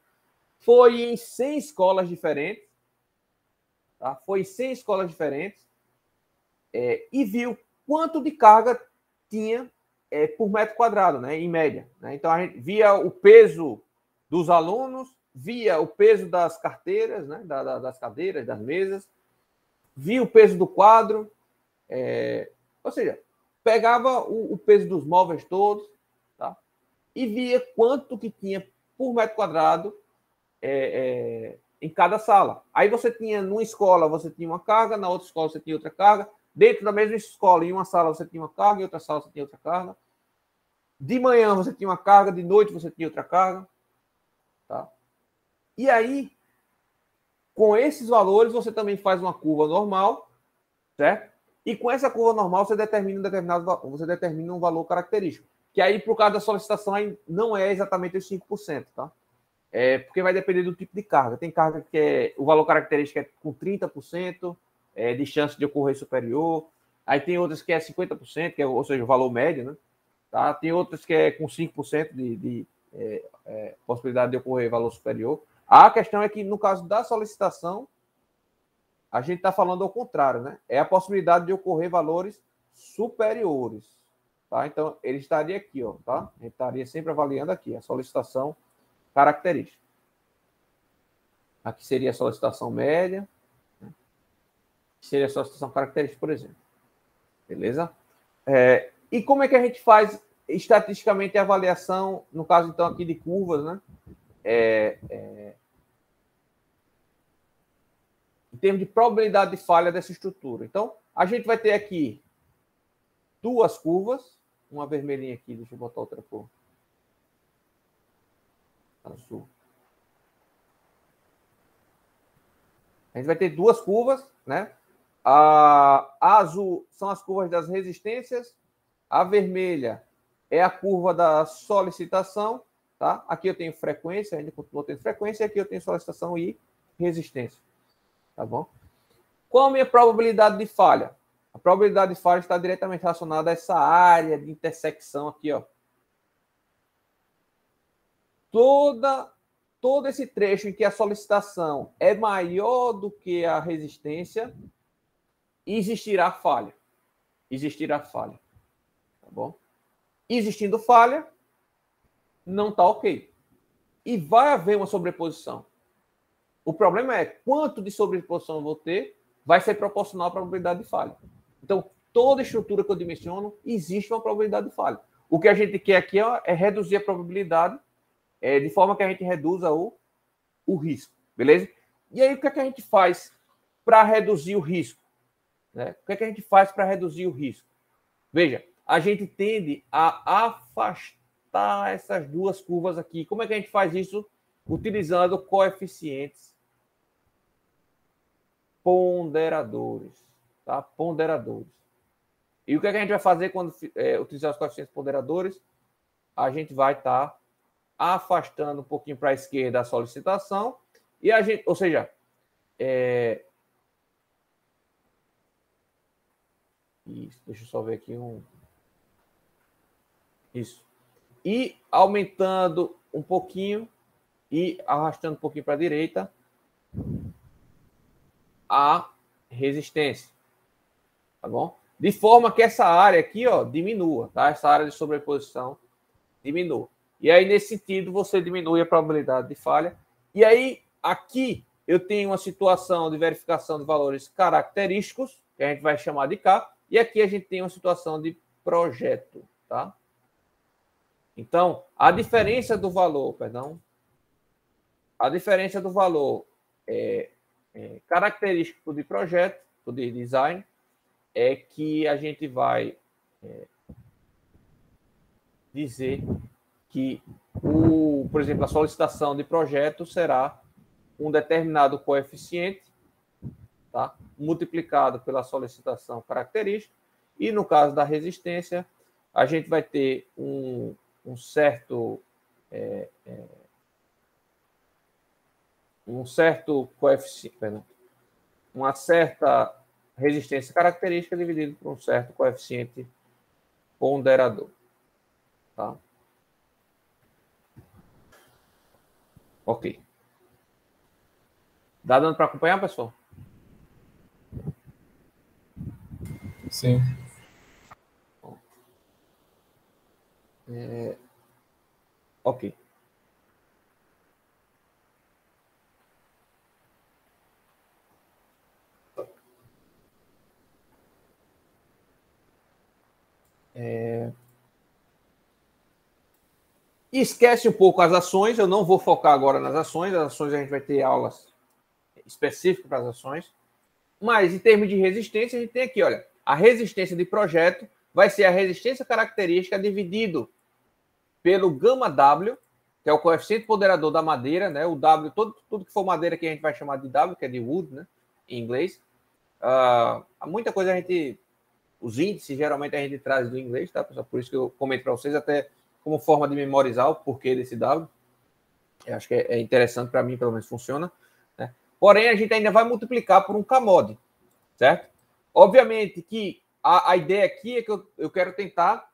foi em 100 escolas diferentes, tá? E viu quanto de carga tinha por metro quadrado, né, em média. Né? Então, a gente via o peso dos alunos, via o peso das carteiras, né, das cadeiras, das mesas, via o peso do quadro, ou seja, pegava o peso dos móveis todos, tá? E via quanto que tinha por metro quadrado em cada sala. Aí você tinha, numa escola, você tinha uma carga, na outra escola você tinha outra carga, dentro da mesma escola, em uma sala você tinha uma carga, em outra sala você tinha outra carga. De manhã você tinha uma carga, de noite você tinha outra carga. Tá? E aí, com esses valores, você também faz uma curva normal, certo? E com essa curva normal, você determina um valor característico. Que aí, por causa da solicitação, aí não é exatamente os 5%, tá? Porque vai depender do tipo de carga. Tem carga que o valor característico é com 30% de chance de ocorrer superior. Aí tem outras que é 50%, ou seja, o valor médio, né? Tá? Tem outras que é com 5% de possibilidade de ocorrer valor superior. A questão é que, no caso da solicitação, a gente está falando ao contrário, né? É a possibilidade de ocorrer valores superiores. Tá? Então, ele estaria aqui, ó, tá? A gente estaria sempre avaliando aqui a solicitação característica. Aqui seria a solicitação média, né? Seria a solicitação característica, por exemplo. Beleza? E como é que a gente faz estatisticamente a avaliação, no caso, então, aqui de curvas, né? Em termos de probabilidade de falha dessa estrutura. Então, a gente vai ter aqui duas curvas, uma vermelhinha aqui, deixa eu botar outra cor. Azul. A gente vai ter duas curvas, né? A azul são as curvas das resistências, a vermelha é a curva da solicitação, tá? Aqui eu tenho frequência, ainda continuo tendo frequência, aqui eu tenho solicitação e resistência, tá bom? Qual a minha probabilidade de falha? A probabilidade de falha está diretamente relacionada a essa área de intersecção aqui, ó. Todo esse trecho em que a solicitação é maior do que a resistência, existirá falha. Existirá falha. Tá bom? Existindo falha, não está ok. E vai haver uma sobreposição. O problema é quanto de sobreposição eu vou ter, vai ser proporcional à probabilidade de falha. Então, toda estrutura que eu dimensiono, existe uma probabilidade de falha. O que a gente quer aqui é reduzir a probabilidade de forma que a gente reduza o risco. Beleza? E aí, o que é que a gente faz para reduzir o risco? Né? O que é que a gente faz para reduzir o risco? Veja, a gente tende a afastar essas duas curvas aqui. Como é que a gente faz isso? Utilizando coeficientes ponderadores. Tá? Ponderadores. E o que, é que a gente vai fazer quando utilizar os coeficientes ponderadores? A gente vai estar afastando um pouquinho para a esquerda a solicitação e a gente, ou seja, isso, deixa eu só ver aqui isso. E aumentando um pouquinho e arrastando um pouquinho para a direita a resistência, tá bom? De forma que essa área aqui, ó, diminua, tá? Essa área de sobreposição diminua. E aí, nesse sentido, você diminui a probabilidade de falha. E aí, aqui, eu tenho uma situação de verificação de valores característicos, que a gente vai chamar de K, e aqui a gente tem uma situação de projeto, tá? Então, a diferença do valor característico de projeto, de design, é que a gente vai dizer que, por exemplo, a solicitação de projeto será um determinado coeficiente, tá? Multiplicado pela solicitação característica, e no caso da resistência, a gente vai ter um certo coeficiente, uma certa resistência característica dividido por um certo coeficiente ponderador, tá? Ok. Dá dando para acompanhar, pessoal? Sim. Ok. Esquece um pouco as ações, eu não vou focar agora nas ações, as ações a gente vai ter aulas específicas para as ações, mas em termos de resistência, a gente tem aqui, olha, a resistência de projeto vai ser a resistência característica dividido pelo gama W, que é o coeficiente ponderador da madeira, né? O W, tudo que for madeira que a gente vai chamar de W, que é de wood, né? Em inglês. Muita coisa a gente, os índices geralmente a gente traz do inglês, tá, pessoal? Por isso que eu comento para vocês, até como forma de memorizar o porquê desse W. Eu acho que é interessante, para mim, pelo menos funciona, né? Porém, a gente ainda vai multiplicar por um K-mod, certo? Obviamente que a ideia aqui é que eu quero tentar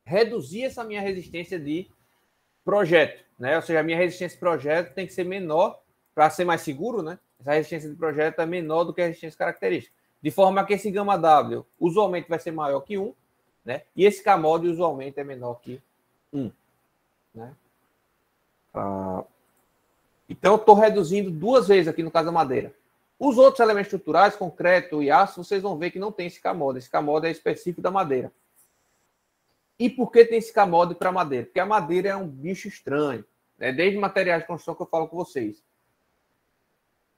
reduzir essa minha resistência de projeto, né? Ou seja, a minha resistência de projeto tem que ser menor para ser mais seguro, né? Essa resistência de projeto é menor do que a resistência característica. De forma que esse gama W usualmente vai ser maior que 1, né? E esse K-mod usualmente é menor que 1, né? Então, eu estou reduzindo 2 vezes aqui no caso da madeira. Os outros elementos estruturais, concreto e aço, vocês vão ver que não tem esse K-mod. Esse K-mod é específico da madeira. E por que tem esse K-mod para madeira? Porque a madeira é um bicho estranho, né? Desde materiais de construção que eu falo com vocês.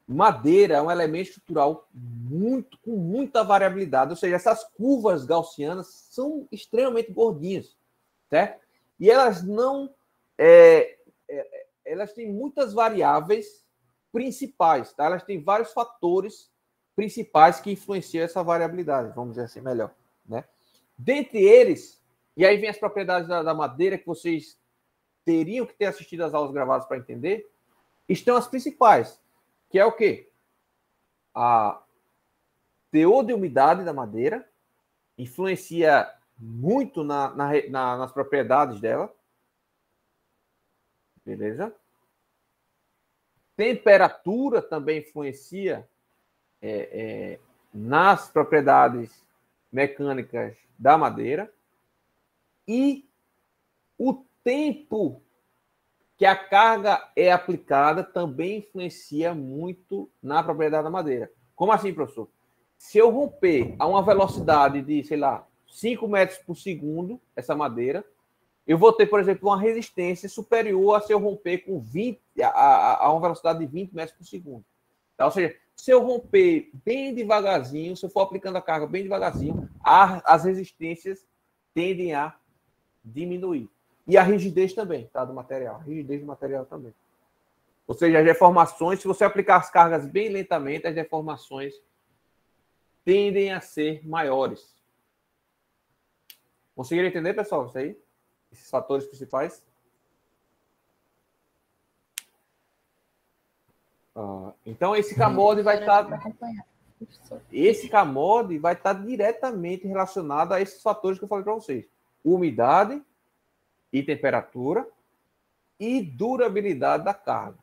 Madeira é um elemento estrutural com muita variabilidade, ou seja, essas curvas gaussianas são extremamente gordinhas, certo? E elas não... elas têm muitas variáveis principais, tá? Elas têm vários fatores principais que influenciam essa variabilidade, vamos dizer assim melhor, né? Dentre eles, e aí vem as propriedades da madeira que vocês teriam que ter assistido às aulas gravadas para entender, estão as principais, que é o quê? A teor de umidade da madeira influencia muito nas propriedades dela, beleza? Temperatura também influencia nas propriedades mecânicas da madeira. E o tempo que a carga é aplicada também influencia muito na propriedade da madeira. Como assim, professor? Se eu romper a uma velocidade de, sei lá, 5 metros por segundo, essa madeira, eu vou ter, por exemplo, uma resistência superior a se eu romper com 20, a uma velocidade de 20 metros por segundo. Tá? Ou seja, se eu romper bem devagarzinho, se eu for aplicando a carga bem devagarzinho, as resistências tendem a diminuir. E a rigidez também, tá? Do material. A rigidez do material também. Ou seja, as deformações, se você aplicar as cargas bem lentamente, as deformações tendem a ser maiores. Conseguiram entender, pessoal, isso aí? Esses fatores principais? Então, esse CAMOD vai estar... Esse CAMOD vai estar diretamente relacionado a esses fatores que eu falei para vocês. Umidade e temperatura e durabilidade da carga.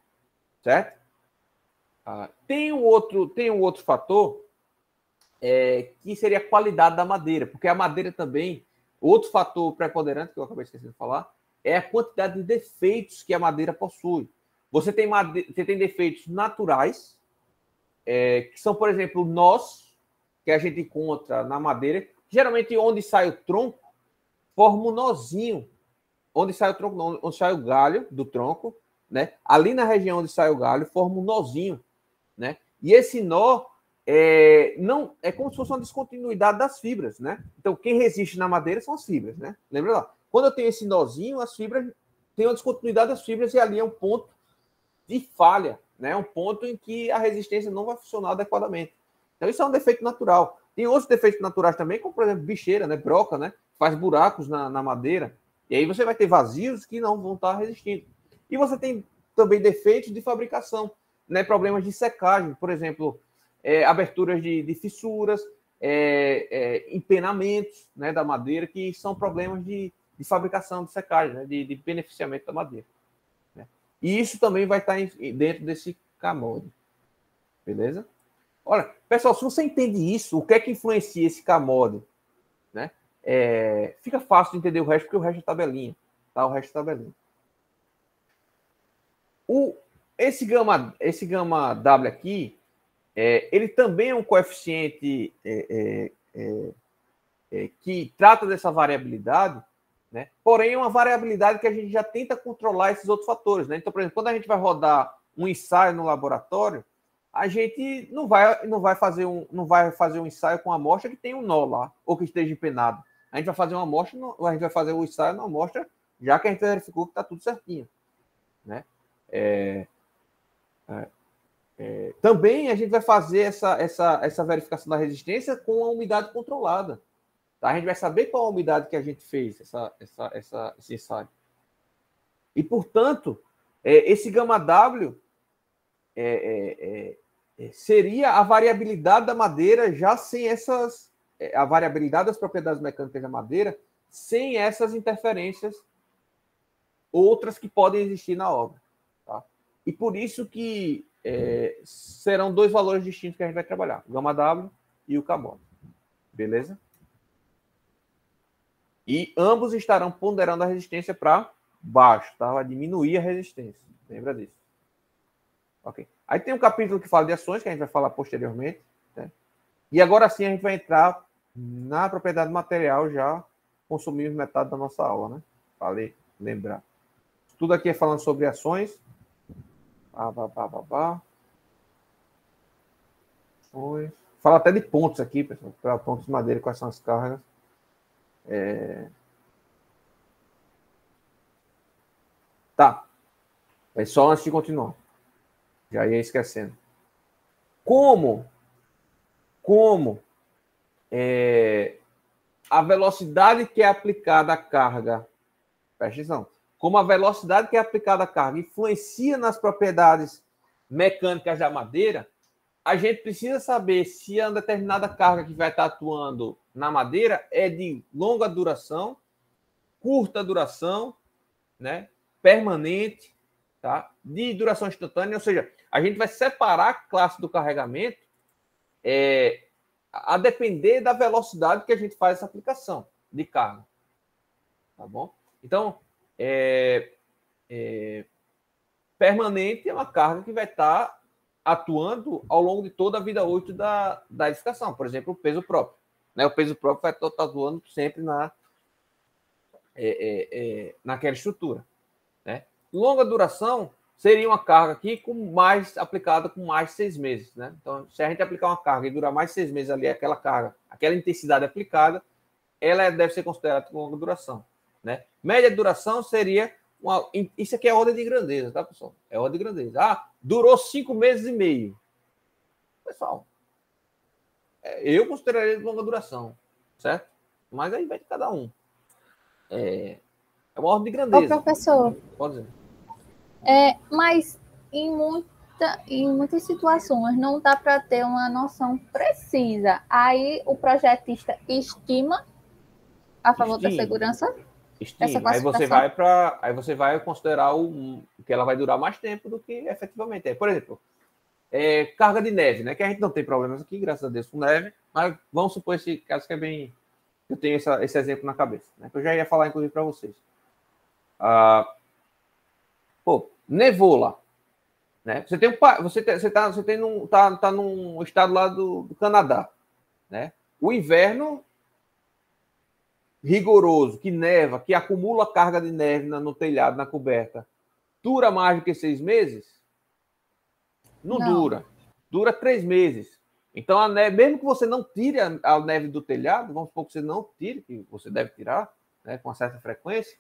Certo? Tem um outro fator que seria a qualidade da madeira, porque a madeira também, outro fator preponderante que eu acabei esquecendo de falar, é a quantidade de defeitos que a madeira possui. Você tem defeitos naturais, que são, por exemplo, nós, que a gente encontra na madeira, geralmente onde sai o tronco, forma um nozinho. Onde sai o tronco, onde sai o galho do tronco, né? Ali na região onde sai o galho, forma um nozinho, né? E esse nó não é como se fosse uma descontinuidade das fibras, né? Então, quem resiste na madeira são as fibras, né? Lembra lá? Quando eu tenho esse nozinho, as fibras tem uma descontinuidade das fibras e ali é um ponto de falha, né? Um ponto em que a resistência não vai funcionar adequadamente. Então, isso é um defeito natural. Tem outros defeitos naturais também, como, por exemplo, bicheira, né? Broca, né? Faz buracos na madeira. E aí você vai ter vazios que não vão estar resistindo. E você tem também defeitos de fabricação, né? Problemas de secagem, por exemplo, aberturas de fissuras, empenamentos, né, da madeira, que são problemas de fabricação, de secagem, né? de beneficiamento da madeira. Né? E isso também vai estar dentro desse CAMOD. Beleza? Olha, pessoal, se você entende isso, o que é que influencia esse CAMOD? Né? Fica fácil de entender o resto, porque o resto é tabelinha. Tá? O resto é tabelinha. Esse gama W aqui, ele também é um coeficiente que trata dessa variabilidade, né? Porém, é uma variabilidade que a gente já tenta controlar esses outros fatores. Né? Então, por exemplo, quando a gente vai rodar um ensaio no laboratório, a gente não vai fazer um ensaio com uma amostra que tem um nó lá, ou que esteja empenado. A gente vai fazer o ensaio numa amostra, já que a gente verificou que está tudo certinho. Né? Também a gente vai fazer essa verificação da resistência com a umidade controlada. Tá? A gente vai saber qual a umidade que a gente fez esse ensaio. E, portanto, esse gama W seria a variabilidade da madeira já sem a variabilidade das propriedades mecânicas da madeira sem essas interferências outras que podem existir na obra. Tá? E por isso que serão dois valores distintos que a gente vai trabalhar, o gama W e o CAMOD. Beleza? E ambos estarão ponderando a resistência para baixo, tá? Vai diminuir a resistência. Lembra disso. Ok. Aí tem um capítulo que fala de ações, que a gente vai falar posteriormente. Né? E agora sim a gente vai entrar na propriedade material, já consumimos metade da nossa aula, né? Falei, lembrar. Tudo aqui é falando sobre ações. Fala até de pontos aqui, pessoal. Para pontos de madeira, quais são as cargas. Tá. É só antes de continuar. Já ia esquecendo. Como a velocidade que é aplicada à carga, presta atenção, como a velocidade que é aplicada à carga influencia nas propriedades mecânicas da madeira, a gente precisa saber se a determinada carga que vai estar atuando na madeira é de longa duração, curta duração, né, permanente, tá, de duração instantânea, ou seja, a gente vai separar a classe do carregamento a depender da velocidade que a gente faz essa aplicação de carga. Tá bom? Então, permanente é uma carga que vai estar atuando ao longo de toda a vida útil da edificação. Por exemplo, o peso próprio. Né? O peso próprio vai estar atuando sempre naquela estrutura. Né? Longa duração seria uma carga aqui aplicada com mais de 6 meses. Né? Então, se a gente aplicar uma carga e durar mais de 6 meses ali, aquela carga, aquela intensidade aplicada, ela deve ser considerada com longa duração. Né? Média duração seria... Isso aqui é ordem de grandeza, tá, pessoal? É ordem de grandeza. Durou 5 meses e meio. Pessoal, eu consideraria de longa duração, certo? Mas aí vai de cada um. É uma ordem de grandeza. Ô, professor. Pode dizer. Mas em muitas situações não dá para ter uma noção precisa. Aí o projetista estima a favor da segurança. Estima. Aí você vai considerar que ela vai durar mais tempo do que efetivamente é. Por exemplo, carga de neve, né? Que a gente não tem problemas aqui, graças a Deus, com neve, mas vamos supor esse caso que é bem. Eu tenho esse exemplo na cabeça, né? Que eu já ia falar, inclusive, para vocês. Nevou lá. Né? Você tá num estado lá do Canadá, né? O inverno rigoroso, que neva, que acumula carga de neve no telhado, na coberta, dura mais do que 6 meses? Não dura. Dura 3 meses. Então, a neve, mesmo que você não tire a neve do telhado, vamos supor que você não tire, que você deve tirar, né, com uma certa frequência,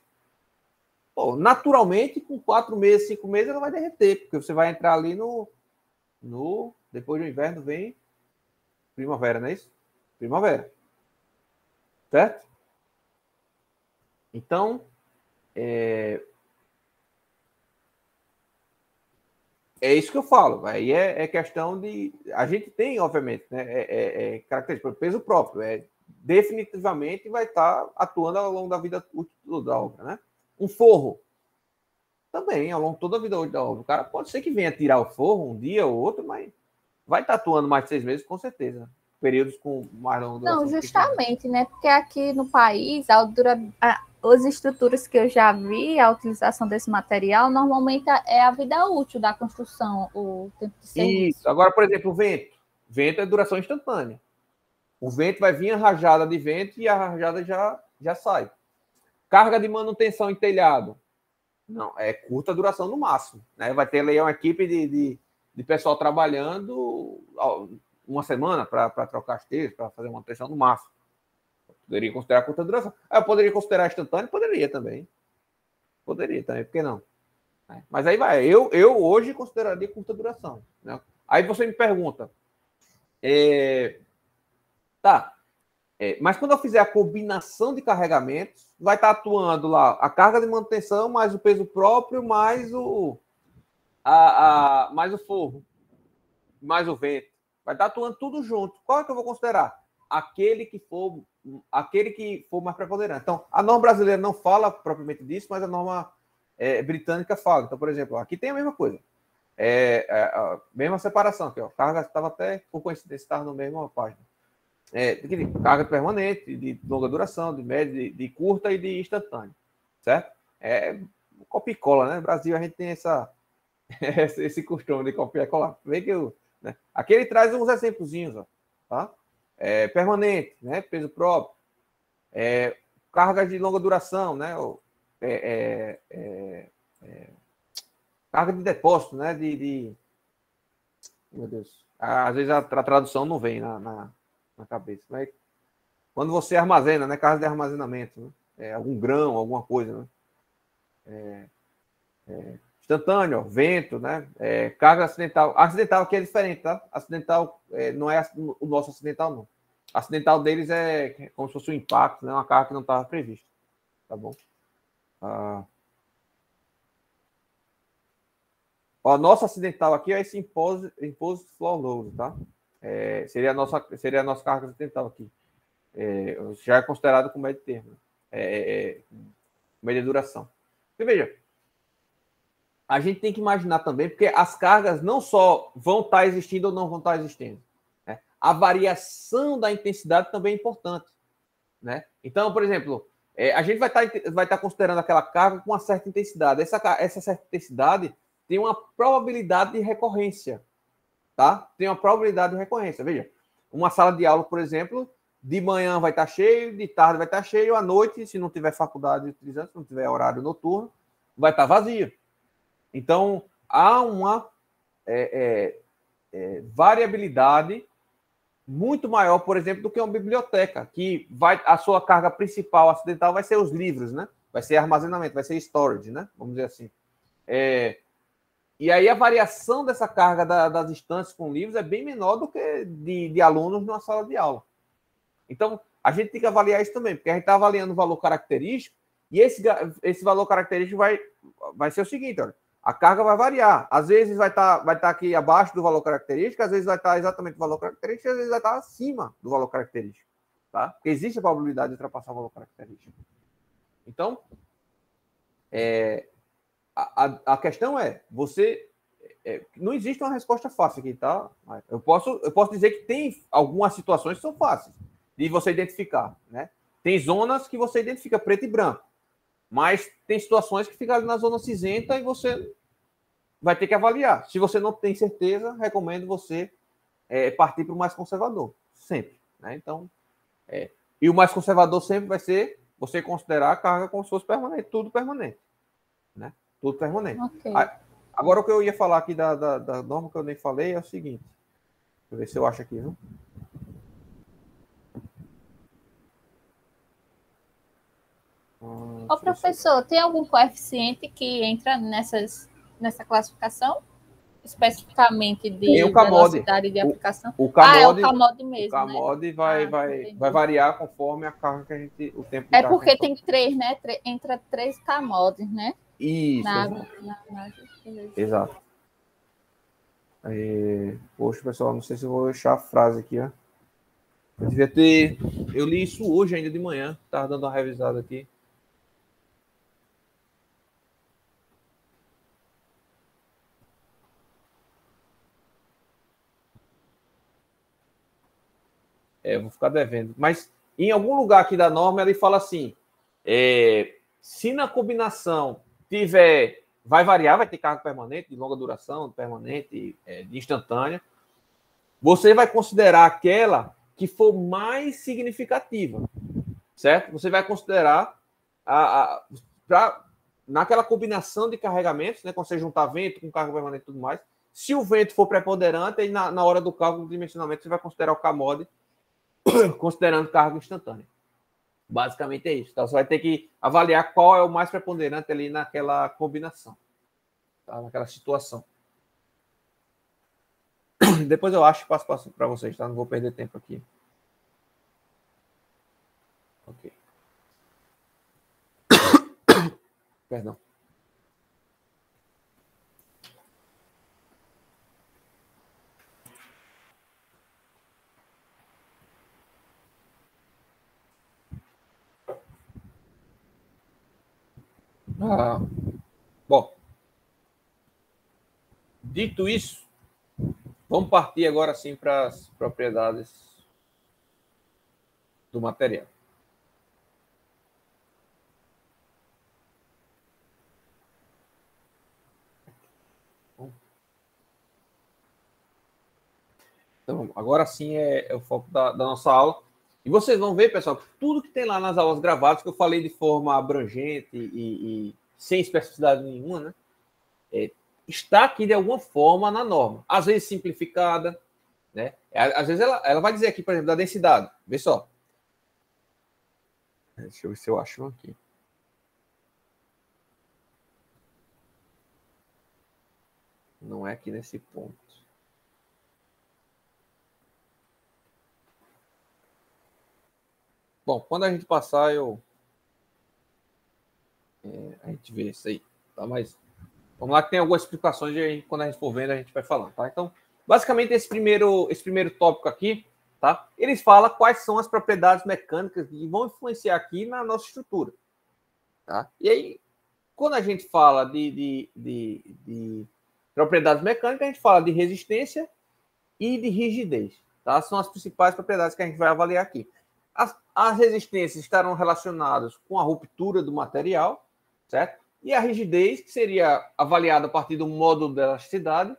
naturalmente, com 4 meses, 5 meses, ela vai derreter, porque você vai entrar ali depois do inverno vem primavera, não é isso? Primavera. Certo? Então, é isso que eu falo. Aí é questão de... A gente tem, obviamente, né, característica, peso próprio. Definitivamente vai estar atuando ao longo da vida útil da obra, né? Um forro. Também, ao longo de toda a vida útil da obra. O cara pode ser que venha tirar o forro um dia ou outro, mas vai estar atuando mais de 6 meses, com certeza. Períodos com mais longa duração. Não, justamente, né? Porque aqui no país, as estruturas que eu já vi, a utilização desse material, normalmente é a vida útil da construção, o tempo de serviço. Isso. Agora, por exemplo, o vento. Vento é duração instantânea. O vento vai vir a rajada de vento e a rajada já sai. Carga de manutenção em telhado. Não, é curta duração no máximo. Né? Vai ter ali uma equipe de pessoal trabalhando uma semana para trocar as telhas, para fazer manutenção no máximo. Poderia considerar curta duração. Eu poderia considerar instantâneo? Poderia também. Por que não? Mas aí vai. Eu hoje consideraria curta duração. Né? Aí você me pergunta, mas quando eu fizer a combinação de carregamentos, vai estar atuando lá a carga de manutenção, mais o peso próprio, mais mais o forro, mais o vento. Vai estar atuando tudo junto. Qual é que eu vou considerar? Aquele que for mais preponderante. Então, a norma brasileira não fala propriamente disso, mas a norma britânica fala. Então, por exemplo, aqui tem a mesma coisa. A mesma separação aqui, ó. Carga estava até, por coincidência, estava na mesma página. Carga permanente, de longa duração, de média, de curta e de instantânea. Certo? Copia e cola, né? No Brasil a gente tem esse costume de copiar e colar. Vê que né? Aqui ele traz uns exemplozinhos, ó, tá? Permanente, né? Peso próprio. Carga de longa duração, né? Carga de depósito, né? Meu Deus. Às vezes a tradução não vem na cabeça. Mas quando você armazena, né? Carga de armazenamento, né? Algum grão, alguma coisa, né? Instantâneo, ó, vento, né? Carga acidental. Acidental aqui é diferente, tá? Acidental não é o nosso acidental, não. Acidental deles é como se fosse um impacto, né? Uma carga que não estava prevista. Tá bom? Ó, nosso acidental aqui é esse imposto flow load, tá? Seria a nossa carga acidental aqui. Já é considerado como médio termo. Média duração. Porque, veja, a gente tem que imaginar também, porque as cargas não só vão estar existindo ou não vão estar existindo. Né? A variação da intensidade também é importante. Né? Então, por exemplo, a gente vai estar considerando aquela carga com uma certa intensidade. Essa certa intensidade tem uma probabilidade de recorrência. Tá? Tem uma probabilidade de recorrência. Veja, uma sala de aula, por exemplo, de manhã vai estar cheio, de tarde vai estar cheio, à noite, se não tiver faculdade utilizando, se não tiver horário noturno, vai estar vazio. Então, há uma variabilidade muito maior, por exemplo, do que uma biblioteca, que a sua carga principal acidental vai ser os livros, né? Vai ser armazenamento, vai ser storage, né? Vamos dizer assim. E aí a variação dessa carga das instâncias com livros é bem menor do que de alunos numa sala de aula. Então, a gente tem que avaliar isso também, porque a gente está avaliando o valor característico, e esse valor característico vai ser o seguinte, olha, a carga vai variar. Às vezes vai estar aqui abaixo do valor característico, às vezes vai estar exatamente no valor característico, às vezes vai estar acima do valor característico. Tá? Porque existe a probabilidade de ultrapassar o valor característico. Então, a questão é, não existe uma resposta fácil aqui, tá? Eu posso dizer que tem algumas situações que são fáceis de você identificar, né? Tem zonas que você identifica preto e branco, mas tem situações que ficam ali na zona cinzenta e você vai ter que avaliar. Se você não tem certeza, recomendo você partir para o mais conservador, sempre, né? Então, e o mais conservador sempre vai ser você considerar a carga como se fosse permanente, tudo permanente, né? Tudo permanente. Ok. Agora, o que eu ia falar aqui da norma que eu nem falei é o seguinte. Deixa eu ver se eu acho aqui, viu? Ô, professor, tem algum coeficiente que entra nessa classificação? Especificamente de o CAMOD. velocidade de aplicação? O CAMOD, é o CAMOD mesmo, o CAMOD, né? vai variar conforme a carga que o tempo de É carga porque tem 3, né? Entra 3 CAMODs, né? Isso. Beleza. Exato. Poxa, pessoal, não sei se eu vou deixar a frase aqui, ó. Eu li isso hoje ainda de manhã. Estava dando uma revisada aqui. Eu vou ficar devendo. Mas em algum lugar aqui da norma, ele fala assim: se na combinação vai variar, vai ter carga permanente, de longa duração, permanente, de instantânea. Você vai considerar aquela que for mais significativa, certo? Você vai considerar naquela combinação de carregamentos, né, quando você juntar vento com carga permanente e tudo mais, se o vento for preponderante, aí na hora do cálculo do dimensionamento, você vai considerar o CAMOD considerando carga instantânea. Basicamente é isso. Então, você vai ter que avaliar qual é o mais preponderante ali naquela combinação, tá? Naquela situação. Depois eu acho e passo para vocês, tá? Não vou perder tempo aqui. Ok. Perdão. Bom, dito isso, vamos partir agora sim para as propriedades do material. Então, agora sim é o foco da nossa aula. E vocês vão ver, pessoal, que tudo que tem lá nas aulas gravadas, que eu falei de forma abrangente e sem especificidade nenhuma, né? Está aqui de alguma forma na norma. Às vezes simplificada, né? Às vezes ela vai dizer aqui, por exemplo, da densidade. Vê só. Deixa eu ver se eu acho aqui. Não é aqui nesse ponto. Bom, quando a gente passar, a gente vê isso aí. Tá? Mas vamos lá que tem algumas explicações e quando a gente for vendo, a gente vai falando. Tá? Então, basicamente, esse primeiro tópico aqui, tá? Eles falam quais são as propriedades mecânicas que vão influenciar aqui na nossa estrutura. Tá? E aí, quando a gente fala de propriedades mecânicas, a gente fala de resistência e de rigidez. Tá? São as principais propriedades que a gente vai avaliar aqui. As resistências estarão relacionadas com a ruptura do material, certo? E a rigidez, que seria avaliada a partir do módulo de elasticidade,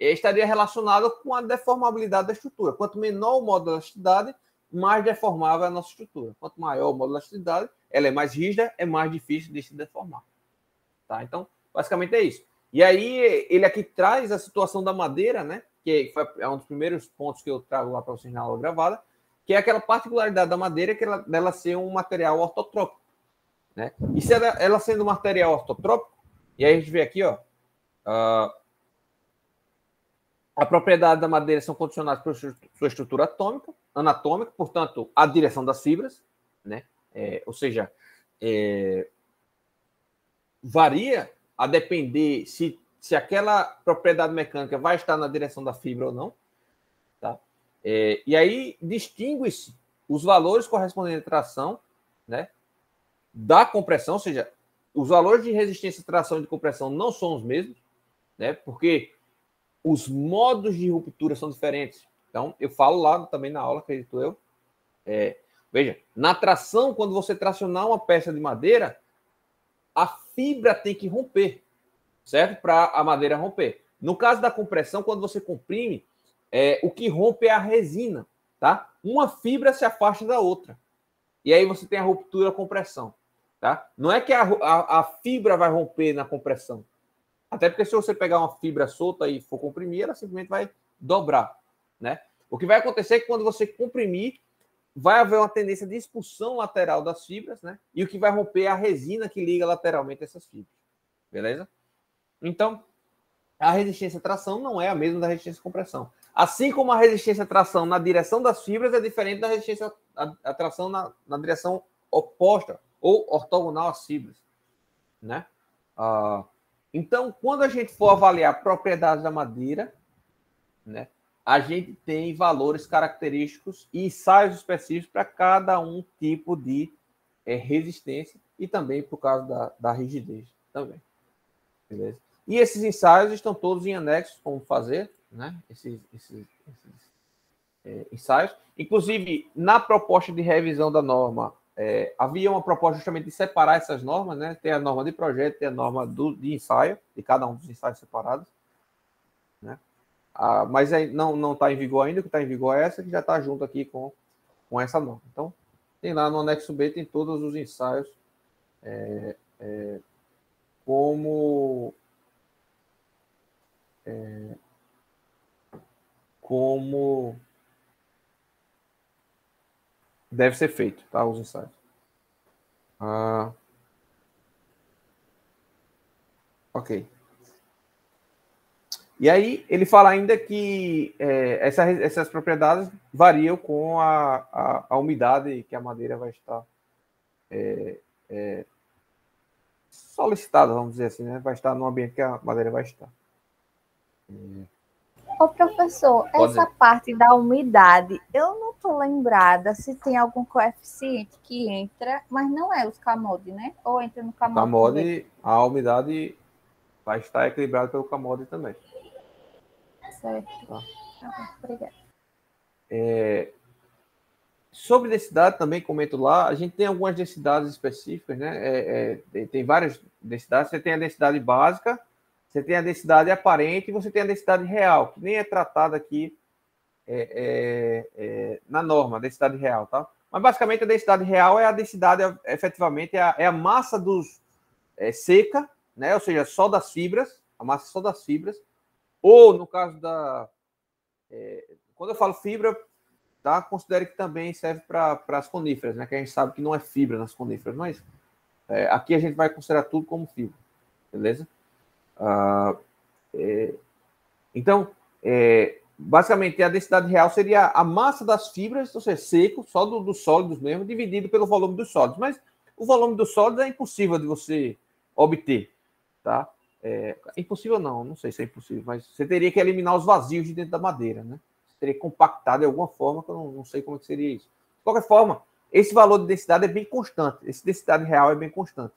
estaria relacionada com a deformabilidade da estrutura. Quanto menor o módulo de elasticidade, mais deformável é a nossa estrutura. Quanto maior o módulo de elasticidade, ela é mais rígida, é mais difícil de se deformar. Tá? Então, basicamente é isso. E aí, ele aqui traz a situação da madeira, né? Que é um dos primeiros pontos que eu trago lá para vocês na aula gravada, que é aquela particularidade da madeira que dela ser um material ortotrópico, né? E se ela sendo um material ortotrópico, e aí a gente vê aqui, ó, A propriedade da madeira são condicionadas por sua estrutura anatômica, portanto, a direção das fibras, né? Ou seja, varia a depender se aquela propriedade mecânica vai estar na direção da fibra ou não. Tá? E aí distingue-se os valores correspondentes à tração, né, da compressão, ou seja, os valores de resistência, tração e de compressão não são os mesmos, né, porque os modos de ruptura são diferentes. Então, eu falo lá também na aula, acredito eu. Veja, na tração, quando você tracionar uma peça de madeira, a fibra tem que romper, certo? Para a madeira romper. No caso da compressão, quando você comprime, o que rompe é a resina, tá? Uma fibra se afasta da outra. E aí você tem a ruptura, a compressão, tá? Não é que a fibra vai romper na compressão. Até porque se você pegar uma fibra solta e for comprimir, ela simplesmente vai dobrar, né? O que vai acontecer é que quando você comprimir, vai haver uma tendência de expulsão lateral das fibras, né? E o que vai romper é a resina que liga lateralmente essas fibras. Beleza? Então, a resistência à tração não é a mesma da resistência à compressão. Assim como a resistência à tração na direção das fibras é diferente da resistência à tração na direção oposta ou ortogonal às fibras, né? Então, quando a gente for avaliar propriedades da madeira, né, a gente tem valores característicos e ensaios específicos para cada um tipo de resistência e também por causa da rigidez também. Beleza? E esses ensaios estão todos em anexos, como fazer, né? Esses ensaios. Inclusive, na proposta de revisão da norma, havia uma proposta justamente de separar essas normas, né? Tem a norma de projeto, tem a norma de ensaio, de cada um dos ensaios separados, né? Mas não está em vigor ainda, o que está em vigor é essa, que já está junto aqui com essa norma. Então, tem lá no anexo B, tem todos os ensaios como deve ser feito, tá? Os ensaios. Ok. E aí, ele fala ainda que essas propriedades variam com a umidade que a madeira vai estar solicitada, vamos dizer assim, né? Vai estar no ambiente que a madeira vai estar. Ô, professor, essa parte da umidade, eu não estou lembrada se tem algum coeficiente que entra, mas não é os CAMOD, né? Ou entra no CAMOD? CAMOD, a umidade vai estar equilibrada pelo CAMOD também. Certo. Tá. Obrigada. Sobre densidade, também comento lá, a gente tem algumas densidades específicas, né? Tem várias densidades. Você tem a densidade básica, você tem a densidade aparente e você tem a densidade real, que nem é tratada aqui na norma, a densidade real, tá? Mas basicamente a densidade real é a densidade, efetivamente, é a massa seca, né? Ou seja, só das fibras, a massa só das fibras, ou no caso quando eu falo fibra, tá? Considere que também serve para as coníferas, né? Que a gente sabe que não é fibra nas coníferas, mas aqui a gente vai considerar tudo como fibra, beleza? Então, basicamente, a densidade real seria a massa das fibras, ou seja, seco, só dos sólidos mesmo, dividido pelo volume dos sólidos. Mas o volume dos sólidos é impossível de você obter, tá? Impossível não sei se é impossível, mas você teria que eliminar os vazios de dentro da madeira, né? Você teria que compactar de alguma forma, que eu não sei como é que seria isso. De qualquer forma, esse valor de densidade é bem constante, essa densidade real é bem constante.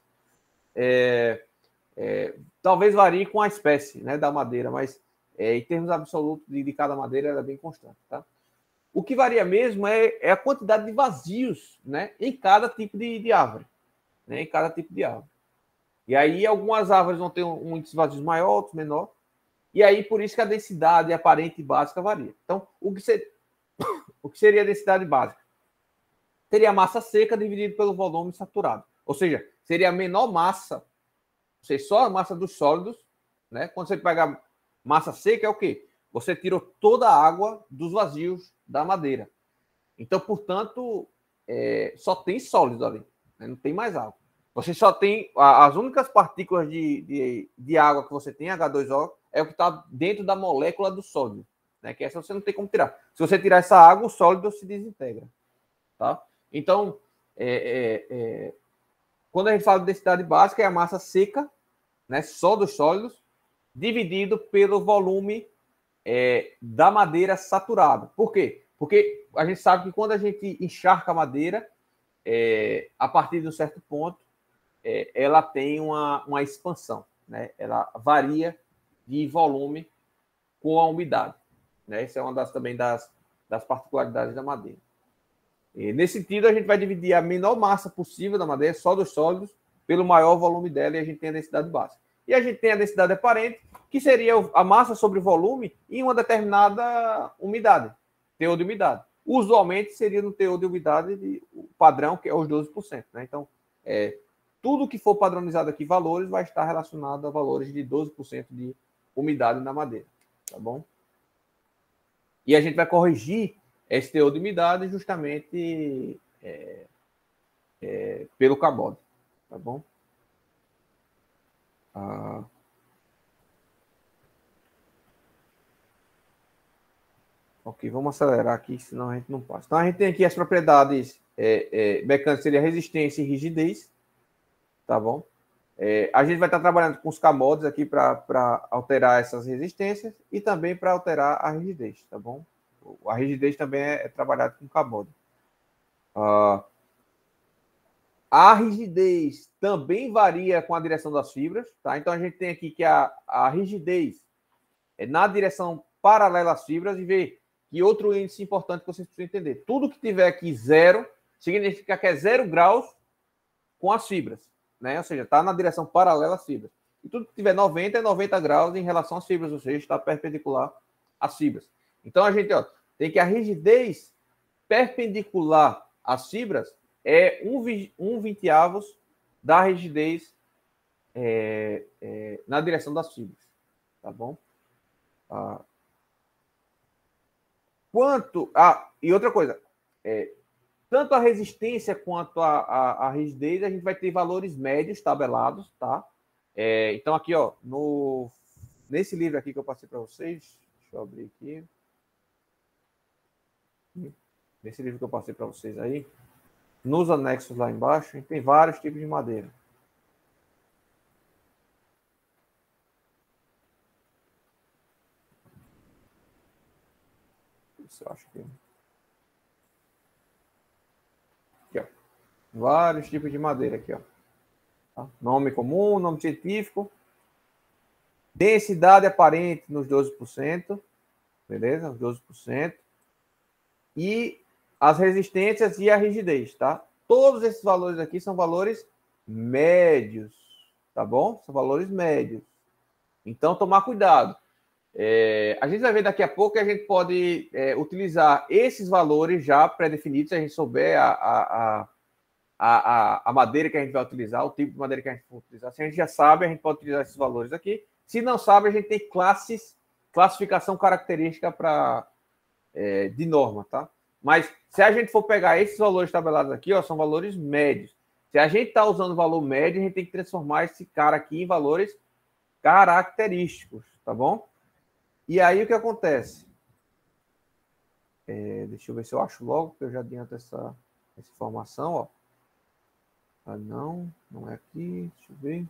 Talvez varie com a espécie, né, da madeira, mas em termos absolutos de cada madeira, ela é bem constante, tá? O que varia mesmo é a quantidade de vazios, né, em cada tipo de árvore, né, em cada tipo de árvore. E aí algumas árvores vão ter um índice de vazios maior, outros menor, e aí por isso que a densidade aparente e básica varia. Então, o que seria a densidade básica? Seria a massa seca dividido pelo volume saturado, ou seja, seria a menor massa, ou seja, só a massa dos sólidos, né? Quando você pega massa seca, é o quê? Você tirou toda a água dos vazios da madeira. Então, portanto, só tem sólido ali, né? Não tem mais água. Você só tem as únicas partículas de água que você tem, H2O, é o que está dentro da molécula do sólido, né? Que essa você não tem como tirar. Se você tirar essa água, o sólido se desintegra, tá? Então, quando a gente fala de densidade básica, é a massa seca, né? Só dos sólidos, dividido pelo volume da madeira saturada. Por quê? Porque a gente sabe que quando a gente encharca a madeira, a partir de um certo ponto, ela tem uma expansão, né? Ela varia de volume com a umidade, né? Essa é uma também das particularidades da madeira. E, nesse sentido, a gente vai dividir a menor massa possível da madeira, só dos sólidos, pelo maior volume dela, e a gente tem a densidade básica. E a gente tem a densidade aparente, que seria a massa sobre volume em uma determinada umidade, teor de umidade. Usualmente seria no teor de umidade padrão, que é os 12%, né? Então, tudo que for padronizado aqui, valores, vai estar relacionado a valores de 12% de umidade na madeira, tá bom? E a gente vai corrigir esse teor de umidade justamente pelo Cabot, tá bom? Ok, vamos acelerar aqui, senão a gente não passa. Então, a gente tem aqui as propriedades mecânicas, seria resistência e rigidez, tá bom? A gente vai estar trabalhando com os Cabots aqui para alterar essas resistências e também para alterar a rigidez, tá bom? A rigidez também é trabalhada com Cabot. A rigidez também varia com a direção das fibras, tá? Então, a gente tem aqui que a rigidez é na direção paralela às fibras, e ver que outro índice importante que vocês precisam entender. Tudo que tiver aqui 0, significa que é 0 graus com as fibras, né? Ou seja, está na direção paralela às fibras. E tudo que tiver 90 é 90 graus em relação às fibras, ou seja, está perpendicular às fibras. Então, a gente tem que a rigidez perpendicular às fibras é 1/20 da rigidez na direção das fibras, tá bom? E outra coisa, tanto a resistência quanto a rigidez, a gente vai ter valores médios tabelados, tá? Então, aqui, nesse livro aqui que eu passei para vocês, deixa eu abrir aqui. Nesse livro que eu passei para vocês aí, nos anexos lá embaixo, a gente tem vários tipos de madeira. Isso eu acho que... Aqui, ó. Vários tipos de madeira aqui, ó. Tá? Nome comum, nome científico. Densidade aparente nos 12%. Beleza? Os 12%. E as resistências e a rigidez, tá? Todos esses valores aqui são valores médios, tá bom? São valores médios. Então, tomar cuidado. A gente vai ver daqui a pouco que a gente pode utilizar esses valores já pré-definidos, se a gente souber a madeira que a gente vai utilizar, o tipo de madeira que a gente vai utilizar. Se a gente já sabe, a gente pode utilizar esses valores aqui. Se não sabe, a gente tem classificação característica de norma, tá? Mas se a gente for pegar esses valores tabelados aqui, são valores médios. Se a gente está usando o valor médio, a gente tem que transformar esse cara aqui em valores característicos, tá bom? E aí o que acontece? Deixa eu ver se eu acho logo, porque eu já adianto essa informação, ó. Não é aqui, deixa eu ver.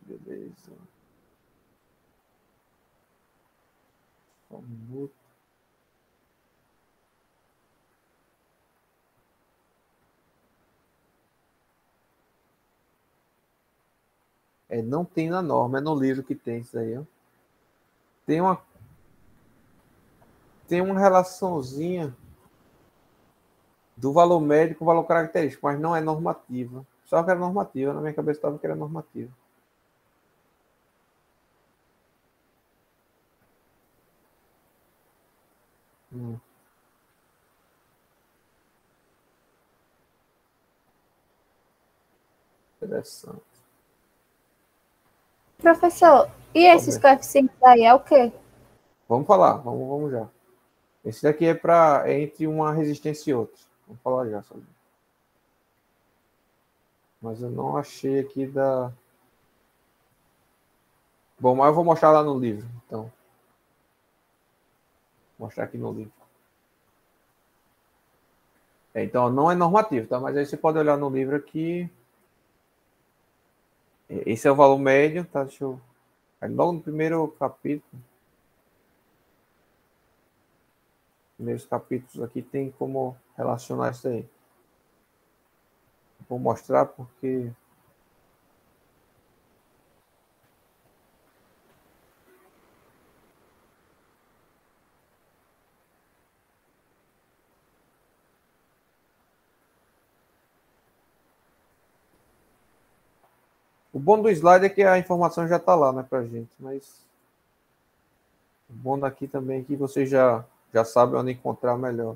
Beleza. Só um minuto. Não tem na norma, é no livro que tem isso aí, ó. Tem uma relaçãozinha do valor médio com o valor característico, mas não é normativa. Só que era normativa, na minha cabeça estava que era normativa. Interessante. Professor, e esses coeficientes aí é o quê? Vamos falar, vamos já. Esse daqui é entre uma resistência e outra. Vamos falar já sobre. Mas eu não achei aqui da... Bom, mas eu vou mostrar lá no livro, então. Vou mostrar aqui no livro. Então, não é normativo, tá? Mas aí você pode olhar no livro aqui. Esse é o valor médio, tá? Deixa eu... Logo no primeiro capítulo. Primeiros capítulos aqui tem como relacionar isso aí. Vou mostrar porque... O bom do slide é que a informação já está lá, né, pra gente, mas o bom daqui também é que você já sabe onde encontrar melhor.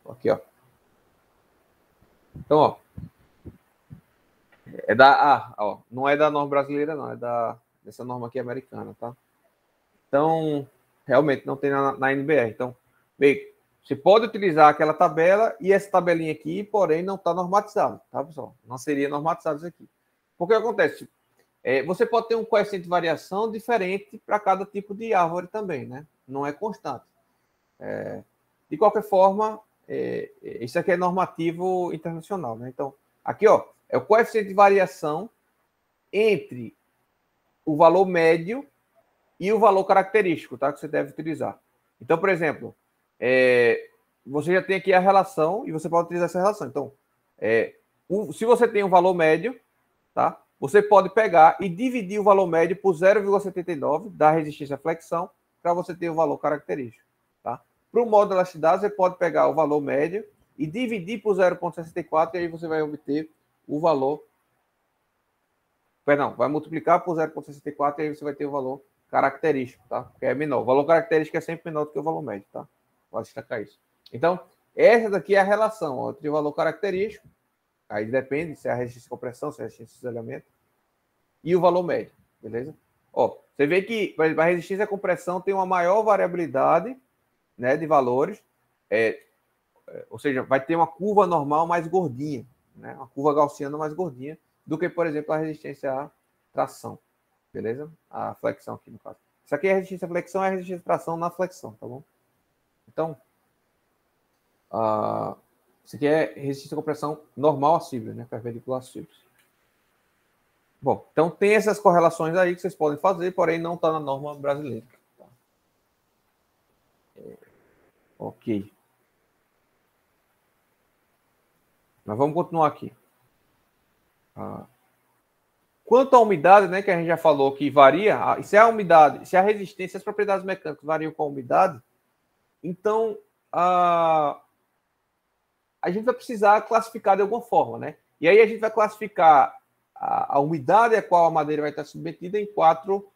Aqui, ó. Então, ó. É da... ó, não é da norma brasileira, não. É dessa norma aqui americana, tá? Então, realmente não tem na NBR. Então, bem, você pode utilizar aquela tabela e essa tabelinha aqui, porém, não está normatizado, tá, pessoal? Não seria normatizado isso aqui. Porque acontece? Você pode ter um coeficiente de variação diferente para cada tipo de árvore também, né? Não é constante. De qualquer forma, isso aqui é normativo internacional, né? Então, aqui, ó, é o coeficiente de variação entre o valor médio e o valor característico, tá? Que você deve utilizar. Então, por exemplo, você já tem aqui a relação e você pode utilizar essa relação. Então, se você tem um valor médio, tá? Você pode pegar e dividir o valor médio por 0,79 da resistência à flexão para você ter o valor característico, tá? Para o módulo de elasticidade, você pode pegar o valor médio e dividir por 0,64 e aí você vai obter o valor... Perdão, vai multiplicar por 0,64 e aí você vai ter o valor característico, tá? Que é menor. O valor característico é sempre menor do que o valor médio, tá? Pode destacar isso. Então, essa daqui é a relação ó, entre o valor característico, aí depende se é a resistência de compressão, se é a resistência de isolamento, e o valor médio, beleza? Ó, você vê que, por exemplo, a resistência à compressão tem uma maior variabilidade, né, de valores, ou seja, vai ter uma curva normal mais gordinha, né? Uma curva gaussiana mais gordinha do que, por exemplo, a resistência à tração, beleza? A flexão aqui, no caso. Isso aqui é a resistência à flexão, é a resistência à tração na flexão, tá bom? Então, isso aqui é resistência à compressão normal assível, né? Perpendicular assível. Bom, então tem essas correlações aí que vocês podem fazer, porém não está na norma brasileira. Tá? Ok. Mas vamos continuar aqui. Quanto à umidade, né, que a gente já falou que varia, se a umidade, se a resistência, as propriedades mecânicas variam com a umidade, então a gente vai precisar classificar de alguma forma, né? E aí a gente vai classificar a umidade a qual a madeira vai estar submetida em 4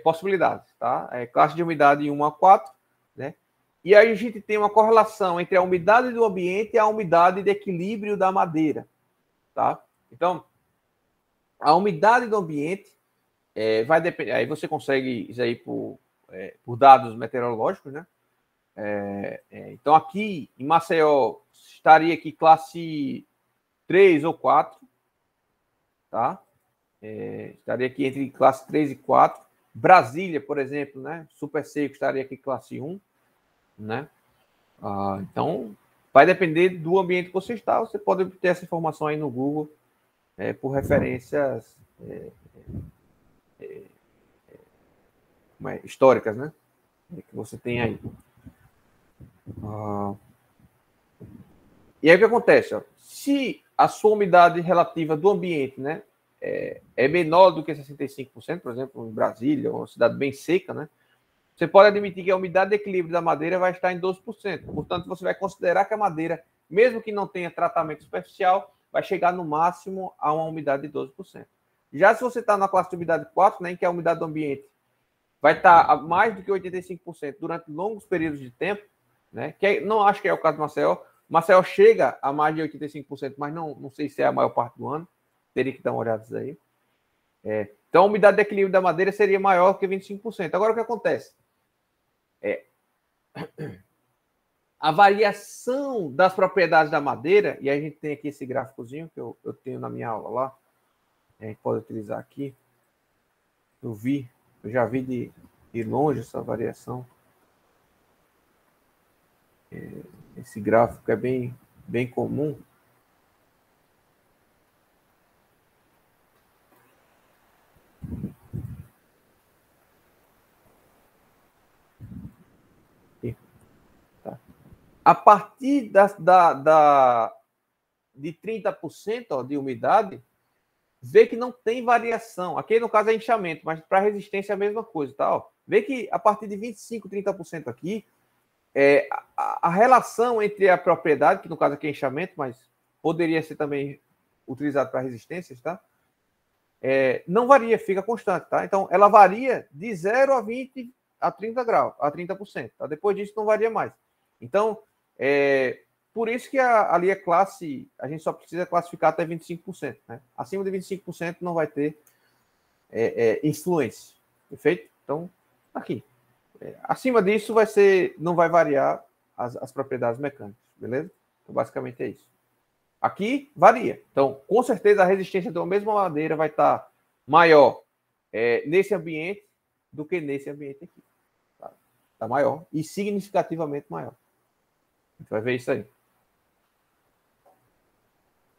possibilidades, tá? Classe de umidade de 1 a 4, né? E aí a gente tem uma correlação entre a umidade do ambiente e a umidade de equilíbrio da madeira, tá? Então, a umidade do ambiente vai depender... Aí você consegue isso aí por dados meteorológicos, né? Então, aqui em Maceió, estaria aqui classe 3 ou 4, tá? Estaria aqui entre classe 3 e 4. Brasília, por exemplo, né? Super seco, estaria aqui classe 1, né? Então, vai depender do ambiente que você está. Você pode obter essa informação aí no Google por referências históricas, né? Que você tem aí. E aí o que acontece? Ó? Se a sua umidade relativa do ambiente, né, é menor do que 65%, por exemplo, em Brasília, uma cidade bem seca, né, você pode admitir que a umidade de equilíbrio da madeira vai estar em 12%. Portanto, você vai considerar que a madeira, mesmo que não tenha tratamento superficial, vai chegar no máximo a uma umidade de 12%. Já se você está na classe de umidade 4, né, em que a umidade do ambiente vai estar a mais do que 85% durante longos períodos de tempo, né, que não acho que é o caso do Maceió. Maceió chega a mais de 85%, mas não sei se é a maior parte do ano. Teria que dar uma olhada nisso aí. Então, a umidade de equilíbrio da madeira seria maior que 25%. Agora, o que acontece? a variação das propriedades da madeira, e a gente tem aqui esse gráficozinho que eu tenho na minha aula lá, a gente pode utilizar aqui. Eu já vi de longe essa variação. Esse gráfico é bem comum. A partir de 30% ó, de umidade, vê que não tem variação. Aqui, no caso, é inchamento, mas para resistência é a mesma coisa. Tá? Ó. Vê que a partir de 25%, 30% aqui, a relação entre a propriedade, que no caso aqui é inchamento, mas poderia ser também utilizado para resistências, tá? Não varia, fica constante. Tá? Então, ela varia de 0 a 20 a 30 graus, a 30%. Tá? Depois disso, não varia mais. Então, por isso que ali é classe, a gente só precisa classificar até 25%. Né? Acima de 25% não vai ter influência. Perfeito? Então, aqui. Acima disso não vai variar as propriedades mecânicas. Beleza? Então, basicamente é isso. Aqui varia. Então, com certeza, a resistência de uma mesma madeira vai estar maior nesse ambiente do que nesse ambiente aqui. Tá maior e significativamente maior. A gente vai ver isso aí.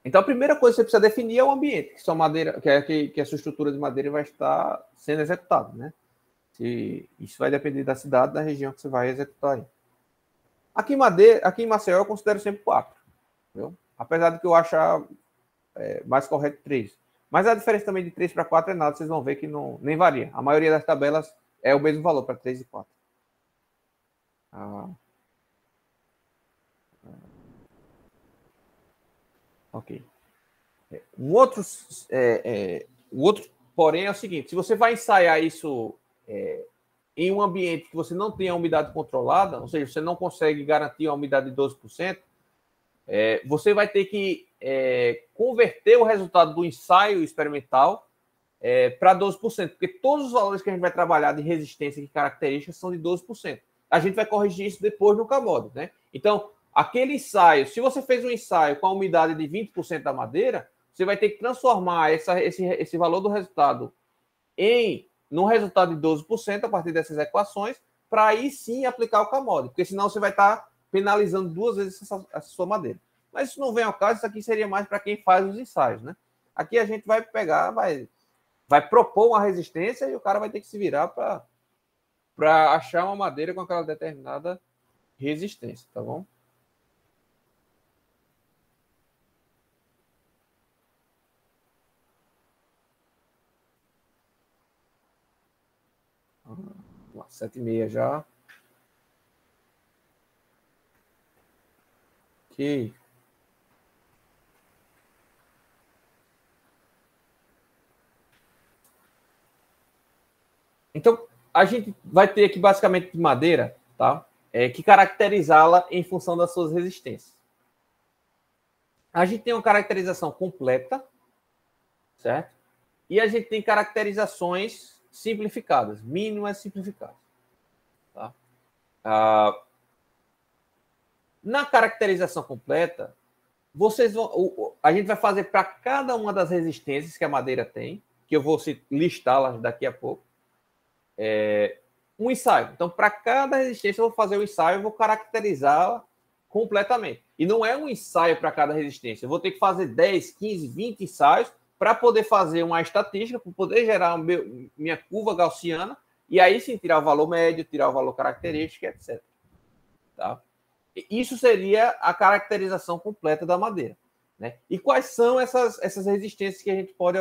Então, a primeira coisa que você precisa definir é o ambiente que sua madeira, que a sua estrutura de madeira vai estar sendo executada, né? Isso vai depender da cidade, da região que você vai executar aí. Aqui em Maceió, eu considero sempre 4. Entendeu? Apesar de que eu achar mais correto 3. Mas a diferença também de 3 para 4 é nada, vocês vão ver que nem varia. A maioria das tabelas é o mesmo valor para 3 e 4. Ok. Um outro, porém, é o seguinte: se você vai ensaiar isso em um ambiente que você não tem a umidade controlada, ou seja, você não consegue garantir uma umidade de 12%, você vai ter que converter o resultado do ensaio experimental para 12%, porque todos os valores que a gente vai trabalhar de resistência e características são de 12%. A gente vai corrigir isso depois no CAMOD, né? Então, aquele ensaio, se você fez um ensaio com a umidade de 20% da madeira, você vai ter que transformar esse valor do resultado num resultado de 12% a partir dessas equações, para aí sim aplicar o CAMOD, porque senão você vai estar penalizando 2 vezes essa sua madeira. Mas isso não vem ao caso, isso aqui seria mais para quem faz os ensaios, né? Aqui a gente vai pegar, vai propor uma resistência e o cara vai ter que se virar para achar uma madeira com aquela determinada resistência, tá bom? Lá, 7h30 já. Ok. Então, a gente vai ter aqui basicamente madeira, tá? Que caracterizá-la em função das suas resistências. A gente tem uma caracterização completa, certo? E a gente tem caracterizações simplificadas, mínimas simplificadas. Tá? Na caracterização completa, a gente vai fazer para cada uma das resistências que a madeira tem, que eu vou listá-las daqui a pouco, um ensaio. Então, para cada resistência, eu vou fazer o ensaio e vou caracterizá-la completamente. E não é um ensaio para cada resistência. Eu vou ter que fazer 10, 15, 20 ensaios para poder fazer uma estatística, para poder gerar minha curva gaussiana, e aí sim tirar o valor médio, tirar o valor característico, etc. Tá? Isso seria a caracterização completa da madeira. Né? E quais são essas resistências que a gente pode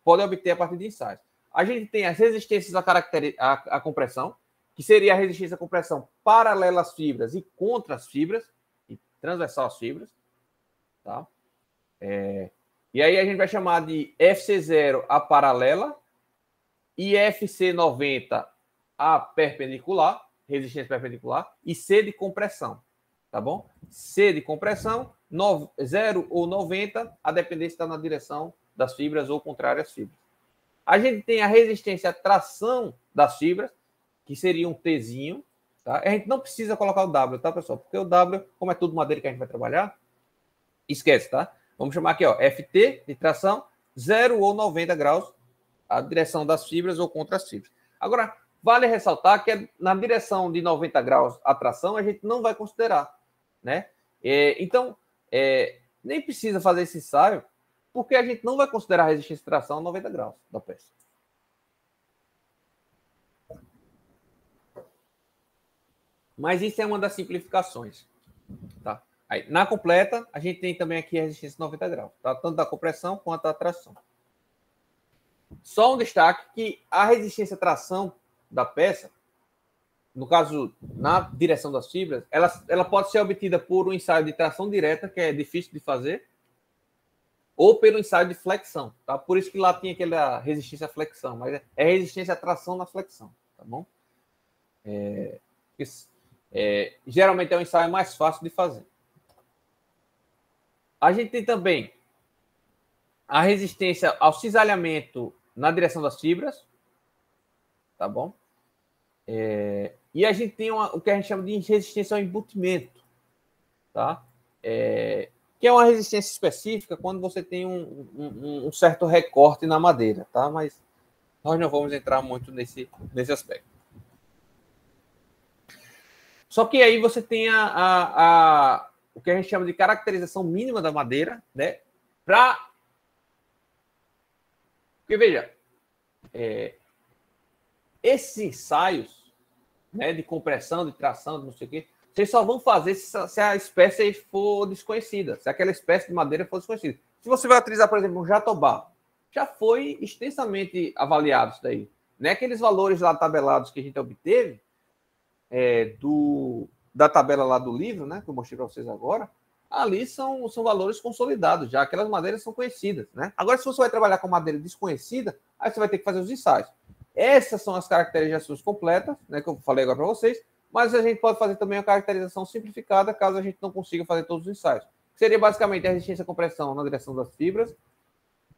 obter a partir de ensaios? A gente tem as resistências à compressão, que seria a resistência à compressão paralela às fibras e contra as fibras, e transversal às fibras. Tá? E aí a gente vai chamar de FC0 a paralela e FC90 a perpendicular, resistência perpendicular, e C de compressão. Tá bom? C de compressão, 0 ou 90, a dependência está na direção das fibras ou contrária às fibras. A gente tem a resistência à tração das fibras, que seria um Tzinho, Tá? A gente não precisa colocar o W, tá, pessoal? Porque o W, como é tudo madeira que a gente vai trabalhar, esquece, tá? Vamos chamar aqui, ó, FT de tração, 0 ou 90 graus, a direção das fibras ou contra as fibras. Agora, vale ressaltar que na direção de 90 graus a tração, a gente não vai considerar, né? Então, nem precisa fazer esse ensaio, porque a gente não vai considerar a resistência de tração a 90 graus da peça. Mas isso é uma das simplificações, tá? Aí, na completa, a gente tem também aqui a resistência de 90 graus, tá? Tanto da compressão quanto da tração. Só um destaque que a resistência à tração da peça, no caso, na direção das fibras, ela pode ser obtida por um ensaio de tração direta, que é difícil de fazer, ou pelo ensaio de flexão, tá? Por isso que lá tem aquela resistência à flexão, mas é resistência à tração na flexão, tá bom? Geralmente é um ensaio mais fácil de fazer. A gente tem também a resistência ao cisalhamento na direção das fibras, tá bom? E a gente tem o que a gente chama de resistência ao embutimento, tá? Que é uma resistência específica quando você tem um certo recorte na madeira, tá? Mas nós não vamos entrar muito nesse aspecto. Só que aí você tem o que a gente chama de caracterização mínima da madeira, né? Porque, veja, esses ensaios, né, de compressão, de tração, de não sei o quê, vocês só vão fazer se a espécie for desconhecida, se aquela espécie de madeira for desconhecida. Se você vai utilizar, por exemplo, um jatobá, já foi extensamente avaliado isso daí. Né? Aqueles valores lá tabelados que a gente obteve, da tabela lá do livro, né, que eu mostrei para vocês agora, ali são valores consolidados já, aquelas madeiras são conhecidas, né? Agora, se você vai trabalhar com madeira desconhecida, aí você vai ter que fazer os ensaios. Essas são as caracterizações completas, né, que eu falei agora para vocês, mas a gente pode fazer também a caracterização simplificada, caso a gente não consiga fazer todos os ensaios. Seria basicamente a resistência à compressão na direção das fibras,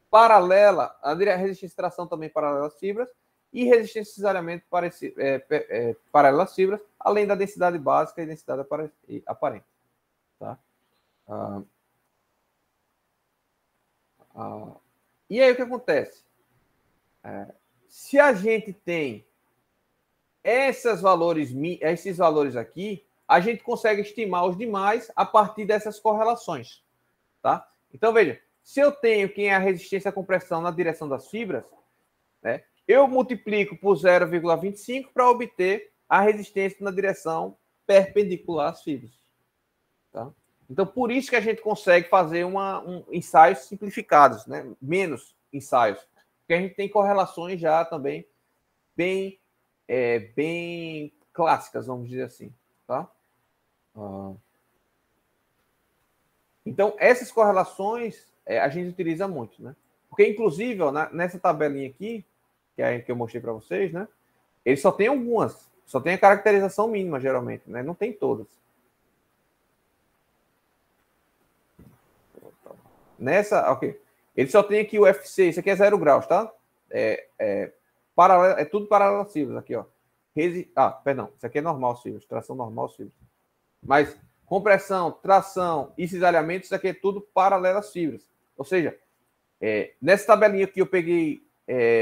paralela, a resistência à tração também paralela às fibras, e resistência a cisalhamento paralela às fibras, além da densidade básica e densidade aparente. Tá? E aí o que acontece? Se a gente tem esses valores aqui, a gente consegue estimar os demais a partir dessas correlações. Tá? Então, veja, se eu tenho quem é a resistência à compressão na direção das fibras, né, eu multiplico por 0,25 para obter a resistência na direção perpendicular às fibras. Tá? Então, por isso que a gente consegue fazer ensaios simplificados, né? Menos ensaios. Porque a gente tem correlações já também bem clássicas, vamos dizer assim. Tá? Então, essas correlações a gente utiliza muito, né? Porque, inclusive, ó, nessa tabelinha aqui, que eu mostrei para vocês, né? Ele só tem algumas. Só tem a caracterização mínima, geralmente, né? Não tem todas. Nessa, ok. Ele só tem aqui o FC, isso aqui é 0 graus, tá? Tudo paralelo às fibras, aqui, ó. Perdão, isso aqui é normal às fibras, tração normal às fibras. Mas compressão, tração e cisalhamento, isso aqui é tudo paralelo às fibras. Ou seja, nessa tabelinha aqui eu peguei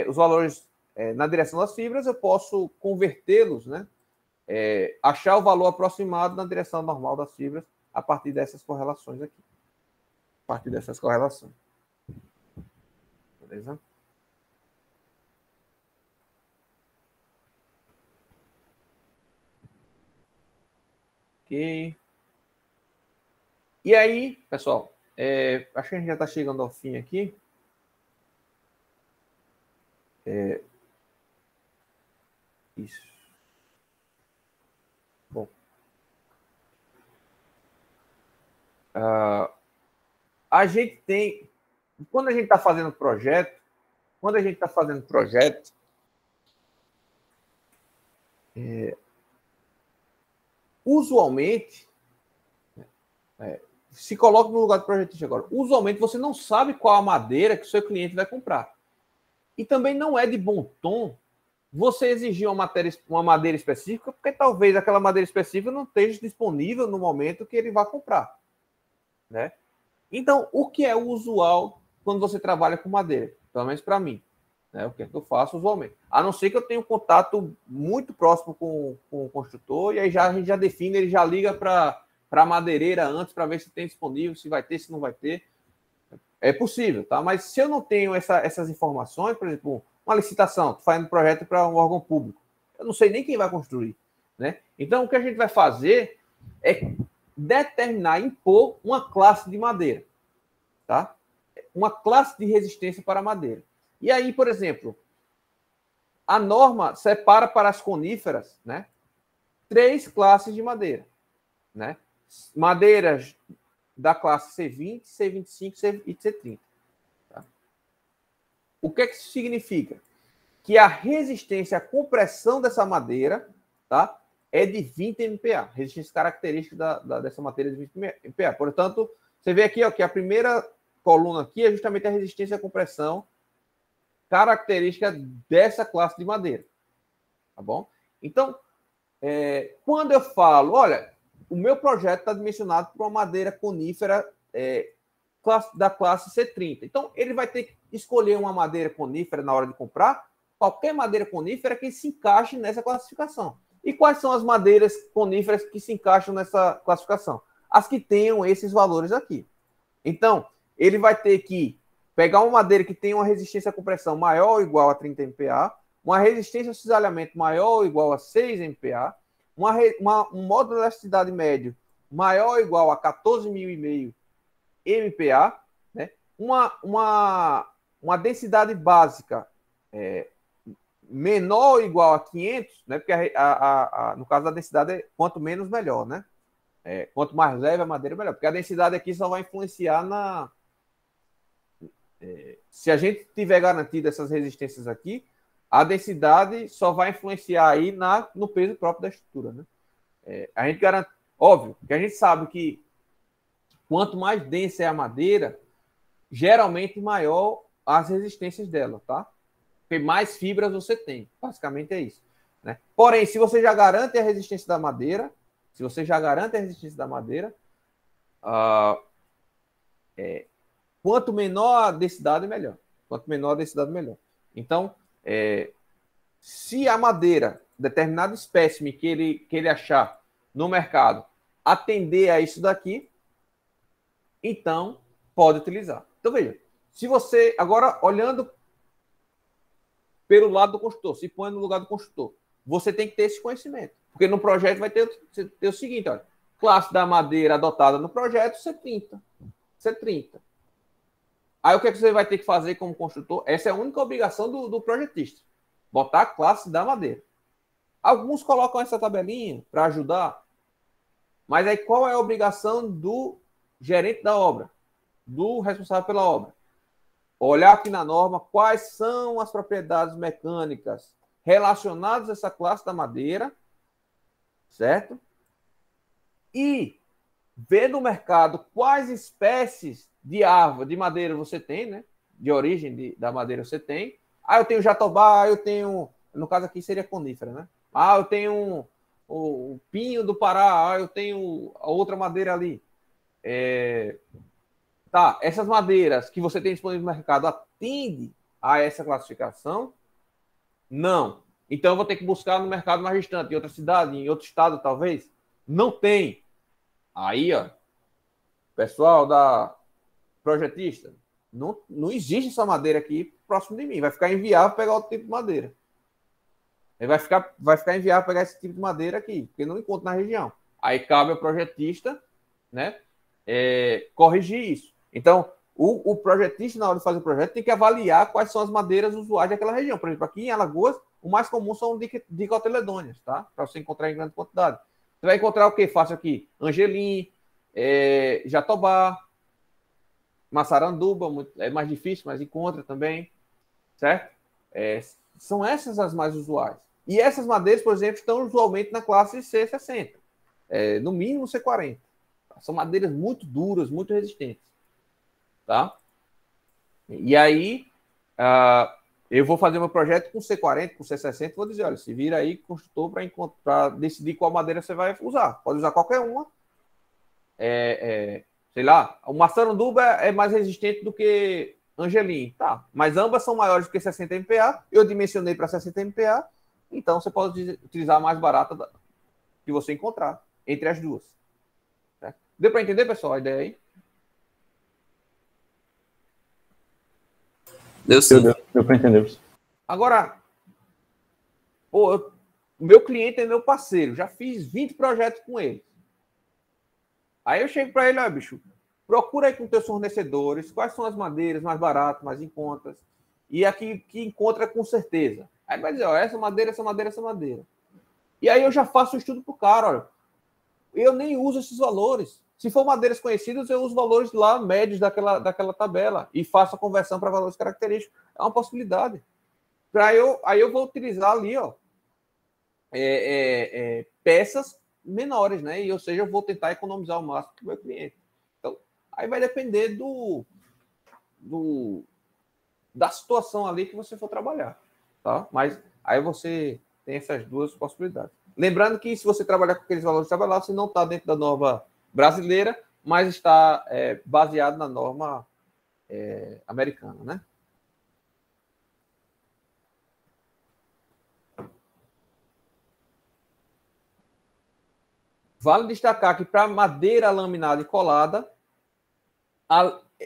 os valores na direção das fibras, eu posso convertê-los, né? Achar o valor aproximado na direção normal das fibras a partir dessas correlações aqui. A partir dessas correlações. Beleza? Ok. E aí, pessoal, acho que a gente já está chegando ao fim aqui. Isso. Bom. A gente tem... Quando a gente está fazendo projeto, usualmente, se coloca no lugar do projetista agora, usualmente você não sabe qual a madeira que o seu cliente vai comprar. E também não é de bom tom você exigir uma madeira específica, porque talvez aquela madeira específica não esteja disponível no momento que ele vai comprar, né? Então, o que é usual quando você trabalha com madeira? Pelo menos para mim, né? O que é que eu faço usualmente? A não ser que eu tenha um contato muito próximo com o construtor, e aí a gente já define, ele já liga para a madeireira antes para ver se tem disponível, se vai ter, se não vai ter. É possível, tá? Mas se eu não tenho essas informações, por exemplo, uma licitação, estou fazendo um projeto para um órgão público, eu não sei nem quem vai construir, né? Então, o que a gente vai fazer é determinar, impor uma classe de madeira, tá? Uma classe de resistência para a madeira. E aí, por exemplo, a norma separa para as coníferas, né, 3 classes de madeira, né? Madeiras da classe C20, C25 e C30. Tá? O que é que isso significa? Que a resistência à compressão dessa madeira, tá, é de 20 MPa. Resistência característica dessa madeira de 20 MPa. Portanto, você vê aqui ó, que a primeira coluna aqui é justamente a resistência à compressão característica dessa classe de madeira. Tá bom? Então, quando eu falo, olha, o meu projeto está dimensionado para uma madeira conífera da classe C30. Então, ele vai ter que escolher uma madeira conífera na hora de comprar, qualquer madeira conífera que se encaixe nessa classificação. E quais são as madeiras coníferas que se encaixam nessa classificação? As que tenham esses valores aqui. Então, ele vai ter que pegar uma madeira que tenha uma resistência à compressão maior ou igual a 30 MPa, uma resistência ao cisalhamento maior ou igual a 6 MPa, um módulo de elasticidade médio maior ou igual a 14.500 MPa, né? uma densidade básica menor ou igual a 500, né? Porque no caso da densidade, quanto menos, melhor, né? Quanto mais leve a madeira, melhor. Porque a densidade aqui só vai influenciar se a gente tiver garantido essas resistências aqui, a densidade só vai influenciar aí no peso próprio da estrutura, né? A gente garante, óbvio, que a gente sabe que quanto mais densa é a madeira, geralmente maior as resistências dela, tá? Porque mais fibras você tem, basicamente é isso, né? Porém, se você já garante a resistência da madeira, quanto menor a densidade, melhor. Então, se a madeira, determinado espécime que ele achar no mercado, atender a isso daqui, então pode utilizar. Então, veja, se você, agora olhando pelo lado do construtor, se põe no lugar do construtor, você tem que ter esse conhecimento. Porque no projeto vai ter o seguinte, olha, classe da madeira adotada no projeto, C30. Aí o que você vai ter que fazer como construtor? Essa é a única obrigação do projetista. Botar a classe da madeira. Alguns colocam essa tabelinha para ajudar, mas aí qual é a obrigação do gerente da obra, do responsável pela obra? Olhar aqui na norma quais são as propriedades mecânicas relacionadas a essa classe da madeira, certo? E ver no mercado quais espécies de árvore, de madeira você tem, né? De origem da madeira você tem. Eu tenho jatobá, eu tenho... No caso aqui seria conífera, né? Eu tenho o pinho do Pará, eu tenho a outra madeira ali. Essas madeiras que você tem disponível no mercado atendem a essa classificação? Não. Então eu vou ter que buscar no mercado mais distante, em outra cidade, em outro estado, talvez? Não tem. Aí, ó, pessoal da projetista, não existe essa madeira aqui próximo de mim. Vai ficar inviável pegar outro tipo de madeira. Vai ficar inviável pegar esse tipo de madeira aqui, porque não encontro na região. Aí cabe ao projetista, né, corrigir isso. Então, o projetista, na hora de fazer o projeto, tem que avaliar quais são as madeiras usuais daquela região. Por exemplo, aqui em Alagoas, o mais comum são dicotiledôneas, tá? Para você encontrar em grande quantidade. Você vai encontrar o que? Fácil aqui. Angelim, jatobá, maçaranduba, é mais difícil, mas encontra também, certo? São essas as mais usuais. E essas madeiras, por exemplo, estão usualmente na classe C60, no mínimo C40. São madeiras muito duras, muito resistentes, tá? E aí, Eu vou fazer meu projeto com C40, com C60, vou dizer, olha, se vira aí, construtor, para decidir qual madeira você vai usar. Pode usar qualquer uma. Sei lá, o Massaranduba é mais resistente do que Angelim, tá? Mas ambas são maiores do que 60 MPa. Eu dimensionei para 60 MPa, então você pode utilizar a mais barata que você encontrar entre as duas. Tá? Deu para entender, pessoal, a ideia aí? Deu sim. Deu para entender. Agora, o meu cliente é meu parceiro. Já fiz 20 projetos com ele. Aí eu chego para ele, ó, bicho, procura aí com teus fornecedores quais são as madeiras mais baratas, mais em contas, e aqui que encontra com certeza. Aí vai dizer, ó, essa madeira, essa madeira, essa madeira. E aí eu já faço o estudo pro cara, olha, eu nem uso esses valores. Se for madeiras conhecidas, eu uso valores lá médios daquela tabela e faço a conversão para valores característicos. É uma possibilidade. Aí eu vou utilizar ali, ó, peças menores, né? E, ou seja, eu vou tentar economizar o máximo para o meu cliente. Então, aí vai depender da situação ali que você for trabalhar, tá? Mas aí você tem essas duas possibilidades. Lembrando que se você trabalhar com aqueles valores tabelados, você não está dentro da norma brasileira, mas está baseado na norma americana, né? Vale destacar que para madeira laminada e colada,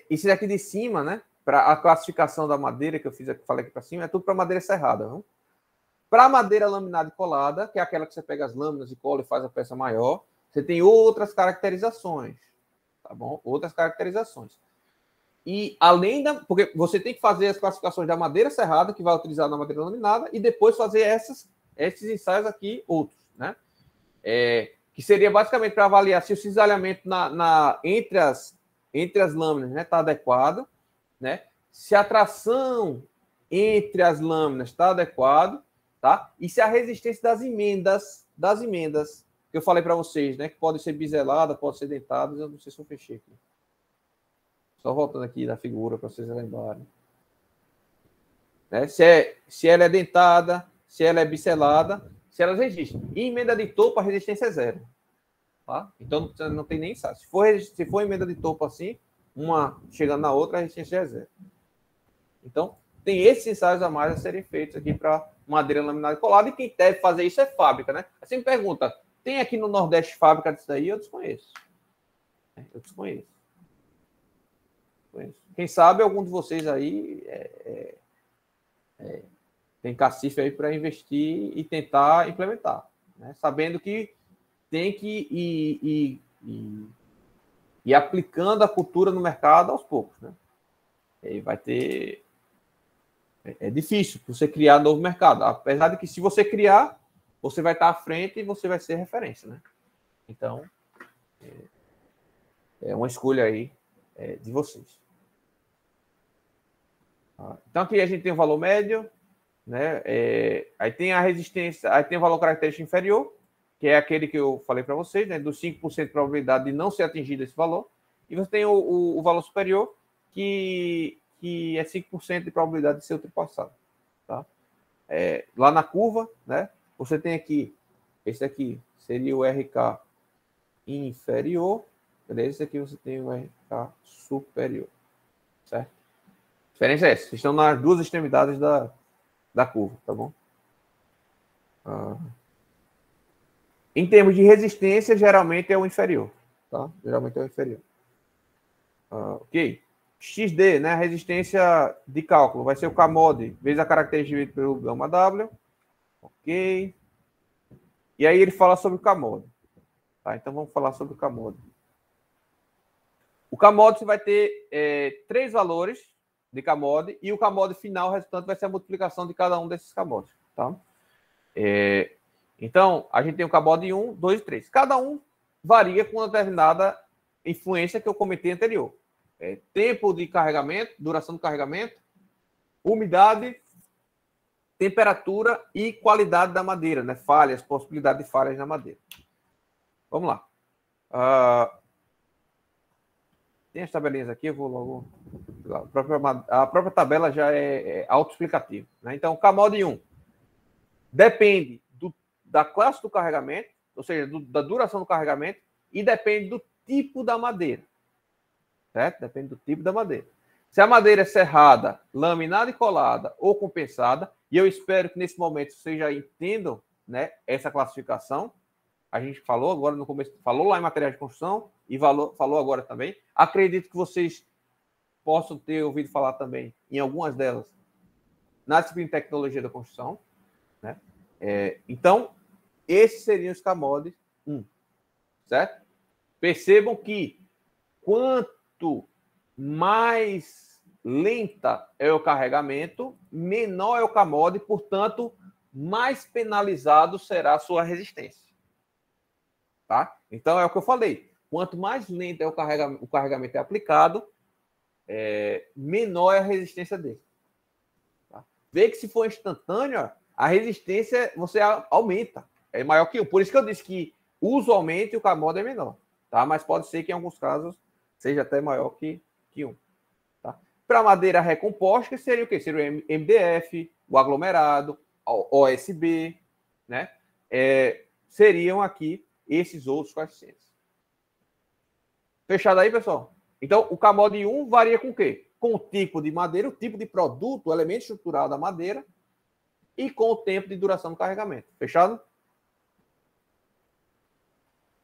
isso daqui de cima, né? Para a classificação da madeira que eu falei aqui para cima, é tudo para madeira serrada. Viu? Para madeira laminada e colada, que é aquela que você pega as lâminas e cola e faz a peça maior, você tem outras caracterizações, tá bom? Outras caracterizações. E além porque você tem que fazer as classificações da madeira serrada, que vai utilizar na madeira laminada, e depois fazer esses ensaios aqui, outros, né? Que seria basicamente para avaliar se o cisalhamento entre as lâminas está adequado, né? Se a tração entre as lâminas está adequado, tá? E se a resistência das emendas que eu falei para vocês, né? Que pode ser biseladas, pode ser dentadas, eu não sei se eu fechei aqui. Só voltando aqui na figura para vocês lembrarem. Né? Se ela é dentada, se ela é biselada, se elas resistem. E emenda de topo, a resistência é zero. Tá? Então, não tem nem ensaio. Se for emenda de topo assim, uma chegando na outra, a resistência é zero. Então, tem esses ensaios a mais a serem feitos aqui para madeira laminada e colada. E quem deve fazer isso é fábrica, né? Você me pergunta, tem aqui no Nordeste fábrica disso daí? Eu desconheço. Eu desconheço. Quem sabe algum de vocês aí tem cacife aí para investir e tentar implementar, né? Sabendo que tem que ir aplicando a cultura no mercado aos poucos, né? E aí vai ter... É difícil você criar novo mercado, apesar de que se você criar, você vai estar à frente e você vai ser referência, né? Então, é uma escolha aí de vocês. Então, aqui a gente tem o valor médio, né? Aí tem a resistência, aí tem o valor característico inferior, que é aquele que eu falei para vocês, né? Dos 5% de probabilidade de não ser atingido esse valor. E você tem o valor superior, que é 5% de probabilidade de ser ultrapassado. Tá? Lá na curva, né? Você tem aqui, esse aqui seria o RK inferior, beleza? Esse aqui você tem o RK superior, certo? A diferença é essa, vocês estão nas duas extremidades da curva, tá bom? Em termos de resistência, geralmente é o inferior, tá? Geralmente é o inferior. Ok. XD, né? A resistência de cálculo vai ser o K-mod vezes a característica dividido pelo gama W. Ok. E aí ele fala sobre o K-mod. Tá? Então vamos falar sobre o K-mod. O K-mod você vai ter 3 valores de K-mod e o K-mod final resultante vai ser a multiplicação de cada um desses K-mods. Tá? Então, a gente tem o K-mod 1, 2 e 3. Cada um varia com uma determinada influência que eu comentei anterior. Tempo de carregamento, duração do carregamento, umidade, temperatura e qualidade da madeira, né? Falhas, possibilidade de falhas na madeira. Vamos lá. Tem as tabelinhas aqui, eu vou logo A própria tabela já é autoexplicativa. Né? Então, K-mod 1 depende da classe do carregamento, ou seja, da duração do carregamento, e depende do tipo da madeira. Certo? Depende do tipo da madeira. Se a madeira é serrada, laminada e colada ou compensada, e eu espero que nesse momento vocês já entendam, né, essa classificação. A gente falou agora no começo, falou lá em materiais de construção e falou agora também. Acredito que vocês possam ter ouvido falar também em algumas delas na disciplina de tecnologia da construção. Né? Então, esses seriam os K-mods 1. Certo? Percebam que quanto mais lenta é o carregamento, menor é o K-mod, portanto, mais penalizado será a sua resistência. Tá? Então, é o que eu falei. Quanto mais lento é o carregamento é aplicado, menor é a resistência dele. Tá? Vê que se for instantâneo, a resistência você aumenta. É maior que 1. Por isso que eu disse que usualmente o K-mod é menor. Tá? Mas pode ser que em alguns casos seja até maior que 1. Tá? Para madeira recomposta, seria o quê? Seria o MDF, o aglomerado, o OSB, né? Seriam aqui esses outros coeficientes. Fechado aí, pessoal? Então, o K-mod 1 varia com o quê? Com o tipo de madeira, o tipo de produto, o elemento estrutural da madeira e com o tempo de duração do carregamento. Fechado?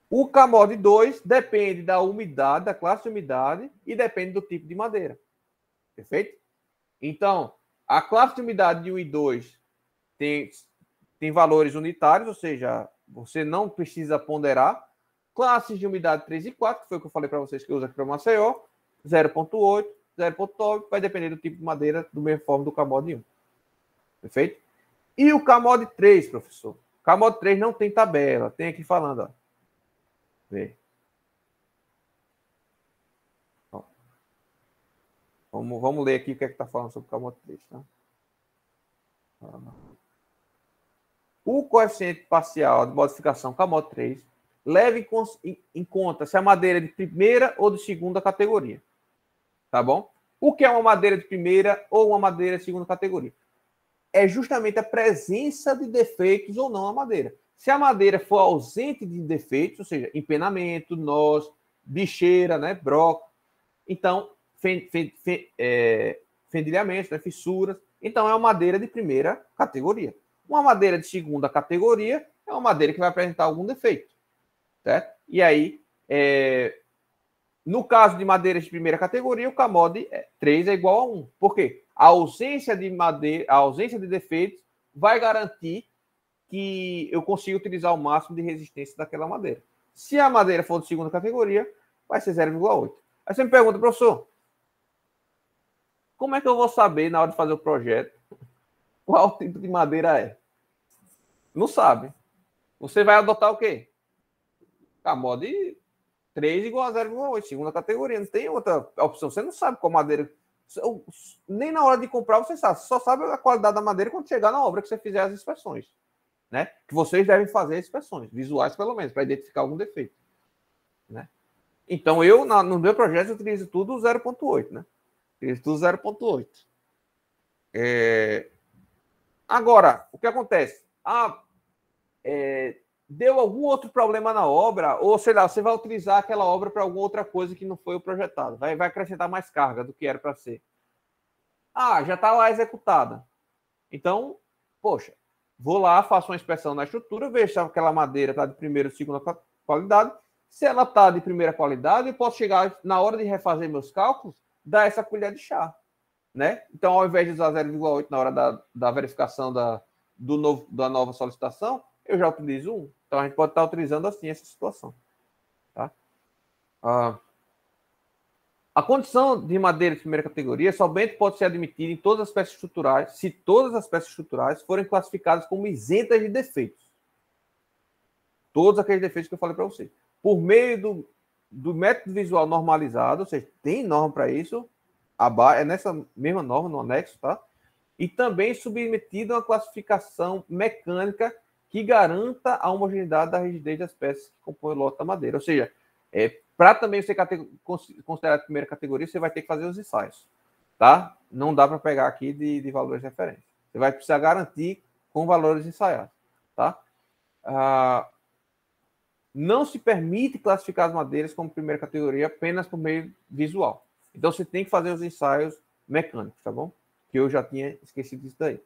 O K-mod 2 depende da umidade, da classe de umidade e depende do tipo de madeira. Perfeito? Então, a classe de umidade de 1 e 2 tem valores unitários, ou seja, você não precisa ponderar. Classes de umidade 3 e 4, que foi o que eu falei para vocês que eu uso aqui para Maceió, 0,8, 0,9, vai depender do tipo de madeira, do mesmo forma do K-mod 1. Perfeito? E o K-mod 3, professor? O K-mod 3 não tem tabela, tem aqui falando, ó. Vê. Ó. Vamos ler aqui o que é que está falando sobre o K-mod 3, tá? O coeficiente parcial de modificação K-mod 3 leve em conta se a madeira é de primeira ou de segunda categoria. Tá bom? O que é uma madeira de primeira ou uma madeira de segunda categoria? É justamente a presença de defeitos ou não na madeira. Se a madeira for ausente de defeitos, ou seja, empenamento, nós, bicheira, né, broco, então, fendilhamentos, né, fissuras, então é uma madeira de primeira categoria. Uma madeira de segunda categoria é uma madeira que vai apresentar algum defeito. Certo? E aí, no caso de madeiras de primeira categoria, o K-mod 3 é igual a 1. Por quê? A ausência de madeira, a ausência de defeitos vai garantir que eu consiga utilizar o máximo de resistência daquela madeira. Se a madeira for de segunda categoria, vai ser 0,8. Aí você me pergunta, professor, como é que eu vou saber, na hora de fazer o projeto, qual tipo de madeira é? Não sabe. Você vai adotar o quê? K-mod 3 igual a 0,8, segunda categoria. Não tem outra opção. Você não sabe qual madeira. Nem na hora de comprar você sabe. Você só sabe a qualidade da madeira quando chegar na obra que você fizer as inspeções. Né? Que vocês devem fazer as inspeções, visuais pelo menos, para identificar algum defeito. Né? Então, eu, no meu projeto, eu utilizo tudo 0,8. Né? Utilizo tudo 0,8. Agora, o que acontece? Deu algum outro problema na obra, ou sei lá, você vai utilizar aquela obra para alguma outra coisa que não foi o projetado. Vai acrescentar mais carga do que era para ser. Já está lá executada. Então, poxa, vou lá, faço uma inspeção na estrutura, vejo se aquela madeira está de primeira ou segunda qualidade. Se ela está de primeira qualidade, eu posso chegar, na hora de refazer meus cálculos, dar essa colher de chá. Né? Então, ao invés de usar 0,8 na hora da verificação da nova solicitação, eu já utilizo 1. Então, a gente pode estar utilizando assim essa situação. Tá? A condição de madeira de primeira categoria somente pode ser admitida em todas as peças estruturais, se todas as peças estruturais forem classificadas como isentas de defeitos. Todos aqueles defeitos que eu falei para vocês. Por meio do método visual normalizado, ou seja, tem norma para isso, é nessa mesma norma, no anexo, tá? E também submetido a uma classificação mecânica que garanta a homogeneidade da rigidez das peças que compõem o lote da madeira. Ou seja, para também ser considerado primeira categoria, você vai ter que fazer os ensaios. tá? Não dá para pegar aqui de valores de referência. Você vai precisar garantir com valores ensaiados, tá? Não se permite classificar as madeiras como primeira categoria apenas por meio visual. Então, você tem que fazer os ensaios mecânicos, tá bom? Que eu já tinha esquecido disso daí.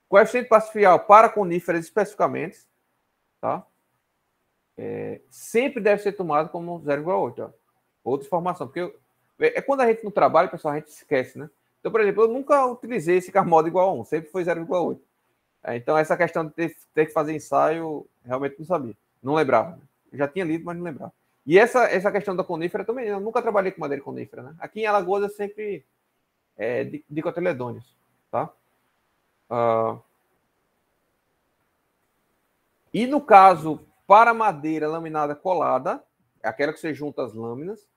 Coeficiente parcial para coníferas especificamente, tá? Sempre deve ser tomado como 0,8. Outra informação, porque quando a gente não trabalha, pessoal, a gente esquece, né? Então, por exemplo, eu nunca utilizei esse Carmod igual a 1, sempre foi 0,8. Então, essa questão de ter que fazer ensaio, realmente não sabia. Não lembrava. Né? Eu já tinha lido, mas não lembrava. E essa questão da conífera também, eu nunca trabalhei com madeira conífera, né? Aqui em Alagoas é sempre dicotiledôneos, tá? E no caso, para madeira laminada colada, é aquela que você junta as lâminas,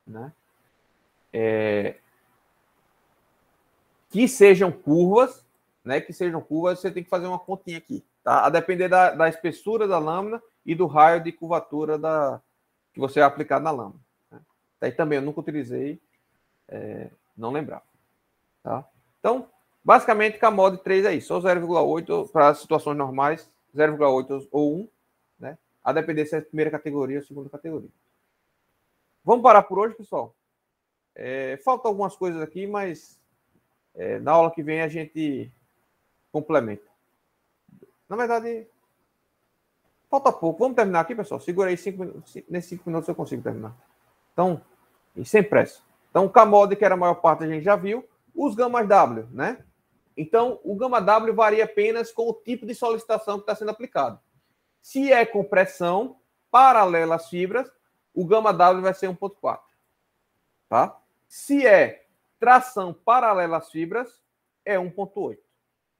né? Que sejam curvas, né? Que sejam curvas, você tem que fazer uma continha aqui, tá? A depender da espessura da lâmina e do raio de curvatura que você vai aplicar na lâmina. Né? Daí também eu nunca utilizei, não lembrava, tá? Então, basicamente, Carmod 3 é isso, ou 0,8 para situações normais, 0,8 ou 1, né? A depender se é a primeira categoria ou a segunda categoria. Vamos parar por hoje, pessoal? Faltam algumas coisas aqui, mas na aula que vem a gente complementa. Na verdade, falta pouco. Vamos terminar aqui, pessoal? Segura aí 5 minutos. Nesses 5 minutos eu consigo terminar. Então, e sem pressa. Então, o Carmod, que era a maior parte, a gente já viu. Os gamas W, né? Então, o gama W varia apenas com o tipo de solicitação que está sendo aplicado. Se é com pressão paralela às fibras, o gama W vai ser 1,4. Tá? Se é tração paralela às fibras, é 1,8.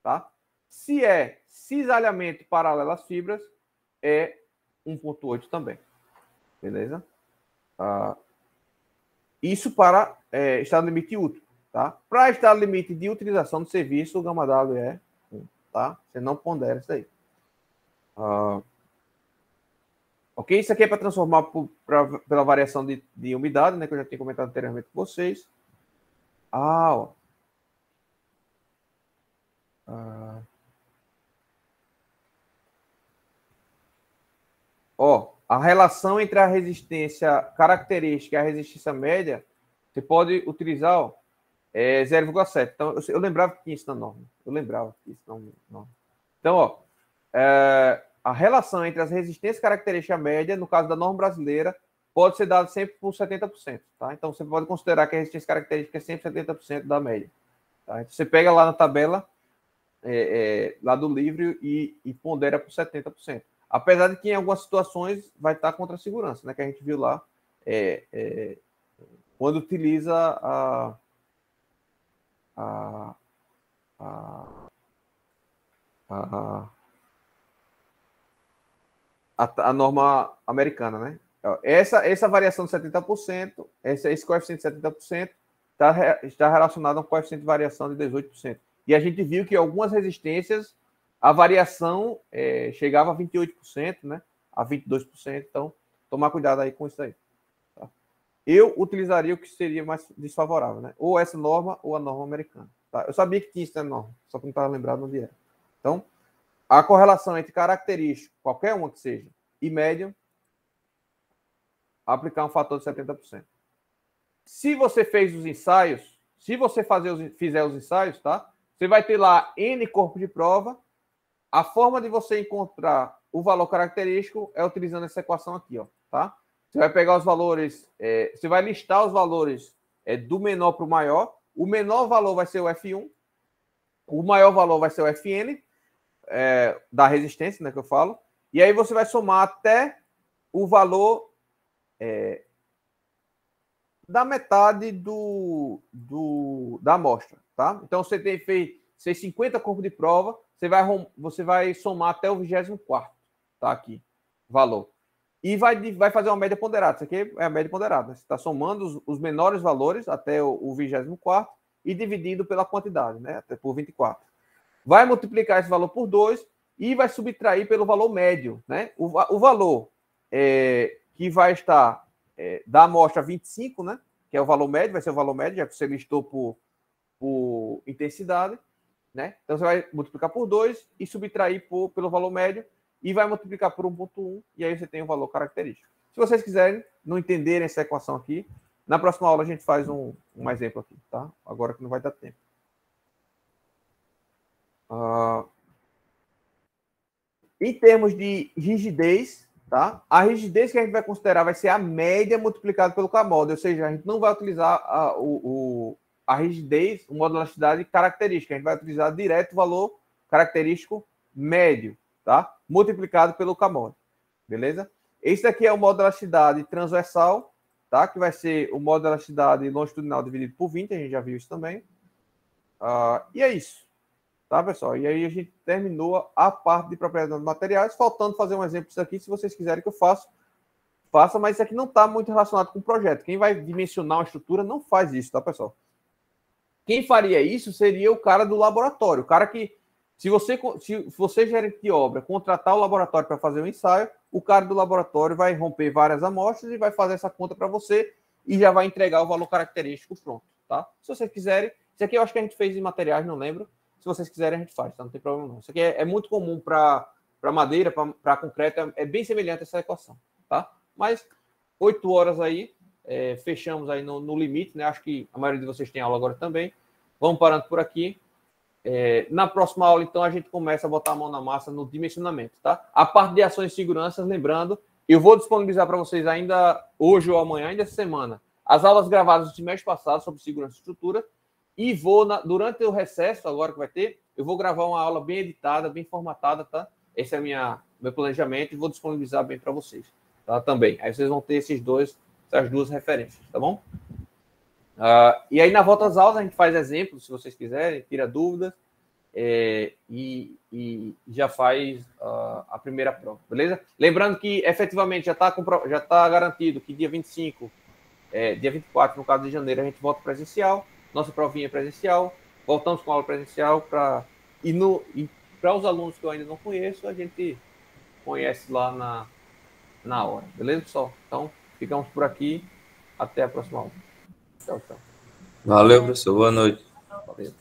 Tá? Se é cisalhamento paralelo às fibras, é 1,8 também. Beleza? Isso para estado limite útil. Tá? Para estado limite de utilização do serviço, o gama W é 1. Tá? Você não pondera isso aí. Ok? Isso aqui é para transformar pela variação de umidade, né? Que eu já tinha comentado anteriormente com vocês. A relação entre a resistência característica e a resistência média, você pode utilizar 0,7. Então, eu lembrava que tinha isso na norma. Eu lembrava que isso na norma. Então, a relação entre as resistências características média, no caso da norma brasileira, pode ser dada sempre por 70%. Tá? Então, você pode considerar que a resistência característica é sempre 70% da média. Tá? Então, você pega lá na tabela, lá do livro, e pondera por 70%. Apesar de que em algumas situações vai estar contra a segurança, né? Que a gente viu lá, quando utiliza a norma americana, né? Essa variação de 70%, esse coeficiente de 70%, está relacionado a um coeficiente de variação de 18%. E a gente viu que algumas resistências, a variação chegava a 28%, né? A 22%. Então, tomar cuidado aí com isso aí. Tá? Eu utilizaria o que seria mais desfavorável, né? Ou essa norma ou a norma americana. Tá? Eu sabia que tinha isso na norma, só que não estava lembrado onde era. Então, a correlação entre característico, qualquer uma que seja, e médio, aplicar um fator de 70%. Se você fez os ensaios, se você fizer os ensaios, tá? Você vai ter lá N corpo de prova. A forma de você encontrar o valor característico é utilizando essa equação aqui, ó, tá? Você vai pegar os valores, você vai listar os valores do menor para o maior. O menor valor vai ser o F1, o maior valor vai ser o FN, da resistência, né, que eu falo. E aí você vai somar até o valor da metade da amostra, tá? Então, você fez 50 corpos de prova, você vai somar até o 24º, tá? Aqui, valor. E vai fazer uma média ponderada. Isso aqui é a média ponderada. Né? Você está somando os menores valores até o 24º e dividindo pela quantidade, né? Até por 24. Vai multiplicar esse valor por 2 e vai subtrair pelo valor médio, né? O valor que vai estar da amostra 25, né? Que é o valor médio, vai ser o valor médio, já que você listou por intensidade, né? Então você vai multiplicar por 2 e subtrair pelo valor médio e vai multiplicar por 1,1 e aí você tem o valor característico. Se vocês quiserem não entenderem essa equação aqui, na próxima aula a gente faz um exemplo aqui, tá? Agora que não vai dar tempo. Em termos de rigidez, tá? A rigidez que a gente vai considerar vai ser a média multiplicada pelo K-mod, ou seja, a gente não vai utilizar a rigidez, o modo de elasticidade característica, a gente vai utilizar direto o valor característico médio, tá? Multiplicado pelo K-mod, beleza? Esse daqui é o modo de elasticidade transversal, tá? Que vai ser o modo de elasticidade longitudinal dividido por 20, a gente já viu isso também. E é isso. Tá, pessoal? E aí a gente terminou a parte de propriedade dos materiais, faltando fazer um exemplo disso aqui, se vocês quiserem que eu faça, mas isso aqui não está muito relacionado com o projeto. Quem vai dimensionar uma estrutura não faz isso, tá, pessoal? Quem faria isso seria o cara do laboratório, o cara que, se você gerente de obra, contratar o laboratório para fazer um ensaio, o cara do laboratório vai romper várias amostras e vai fazer essa conta para você e já vai entregar o valor característico pronto, tá? Se vocês quiserem, isso aqui eu acho que a gente fez em materiais, não lembro. Se vocês quiserem, a gente faz, tá? Não tem problema não. Isso aqui é muito comum para madeira, para concreto, é bem semelhante a essa equação, tá? Mas 8 horas aí, fechamos aí no limite, né? Acho que a maioria de vocês tem aula agora também. Vamos parando por aqui. Na próxima aula, então, a gente começa a botar a mão na massa no dimensionamento, tá? A parte de ações de segurança, lembrando, eu vou disponibilizar para vocês ainda hoje ou amanhã, ainda essa semana, as aulas gravadas do semestre passado sobre segurança e estrutura. E durante o recesso, agora que vai ter, eu vou gravar uma aula bem editada, bem formatada, tá? Esse é meu planejamento e vou disponibilizar bem para vocês, tá? Também. Aí vocês vão ter essas duas referências, tá bom? E aí, na volta às aulas, a gente faz exemplos, se vocês quiserem, tira dúvidas e já faz a primeira prova, beleza? Lembrando que, efetivamente, já está garantido que dia 25, dia 24, no caso de janeiro, a gente volta presencial. Nossa provinha é presencial, voltamos com aula presencial para os alunos que eu ainda não conheço, a gente conhece lá na hora. Beleza, pessoal? Então, ficamos por aqui. Até a próxima aula. Tchau, tchau. Valeu, professor. Boa noite. Valeu.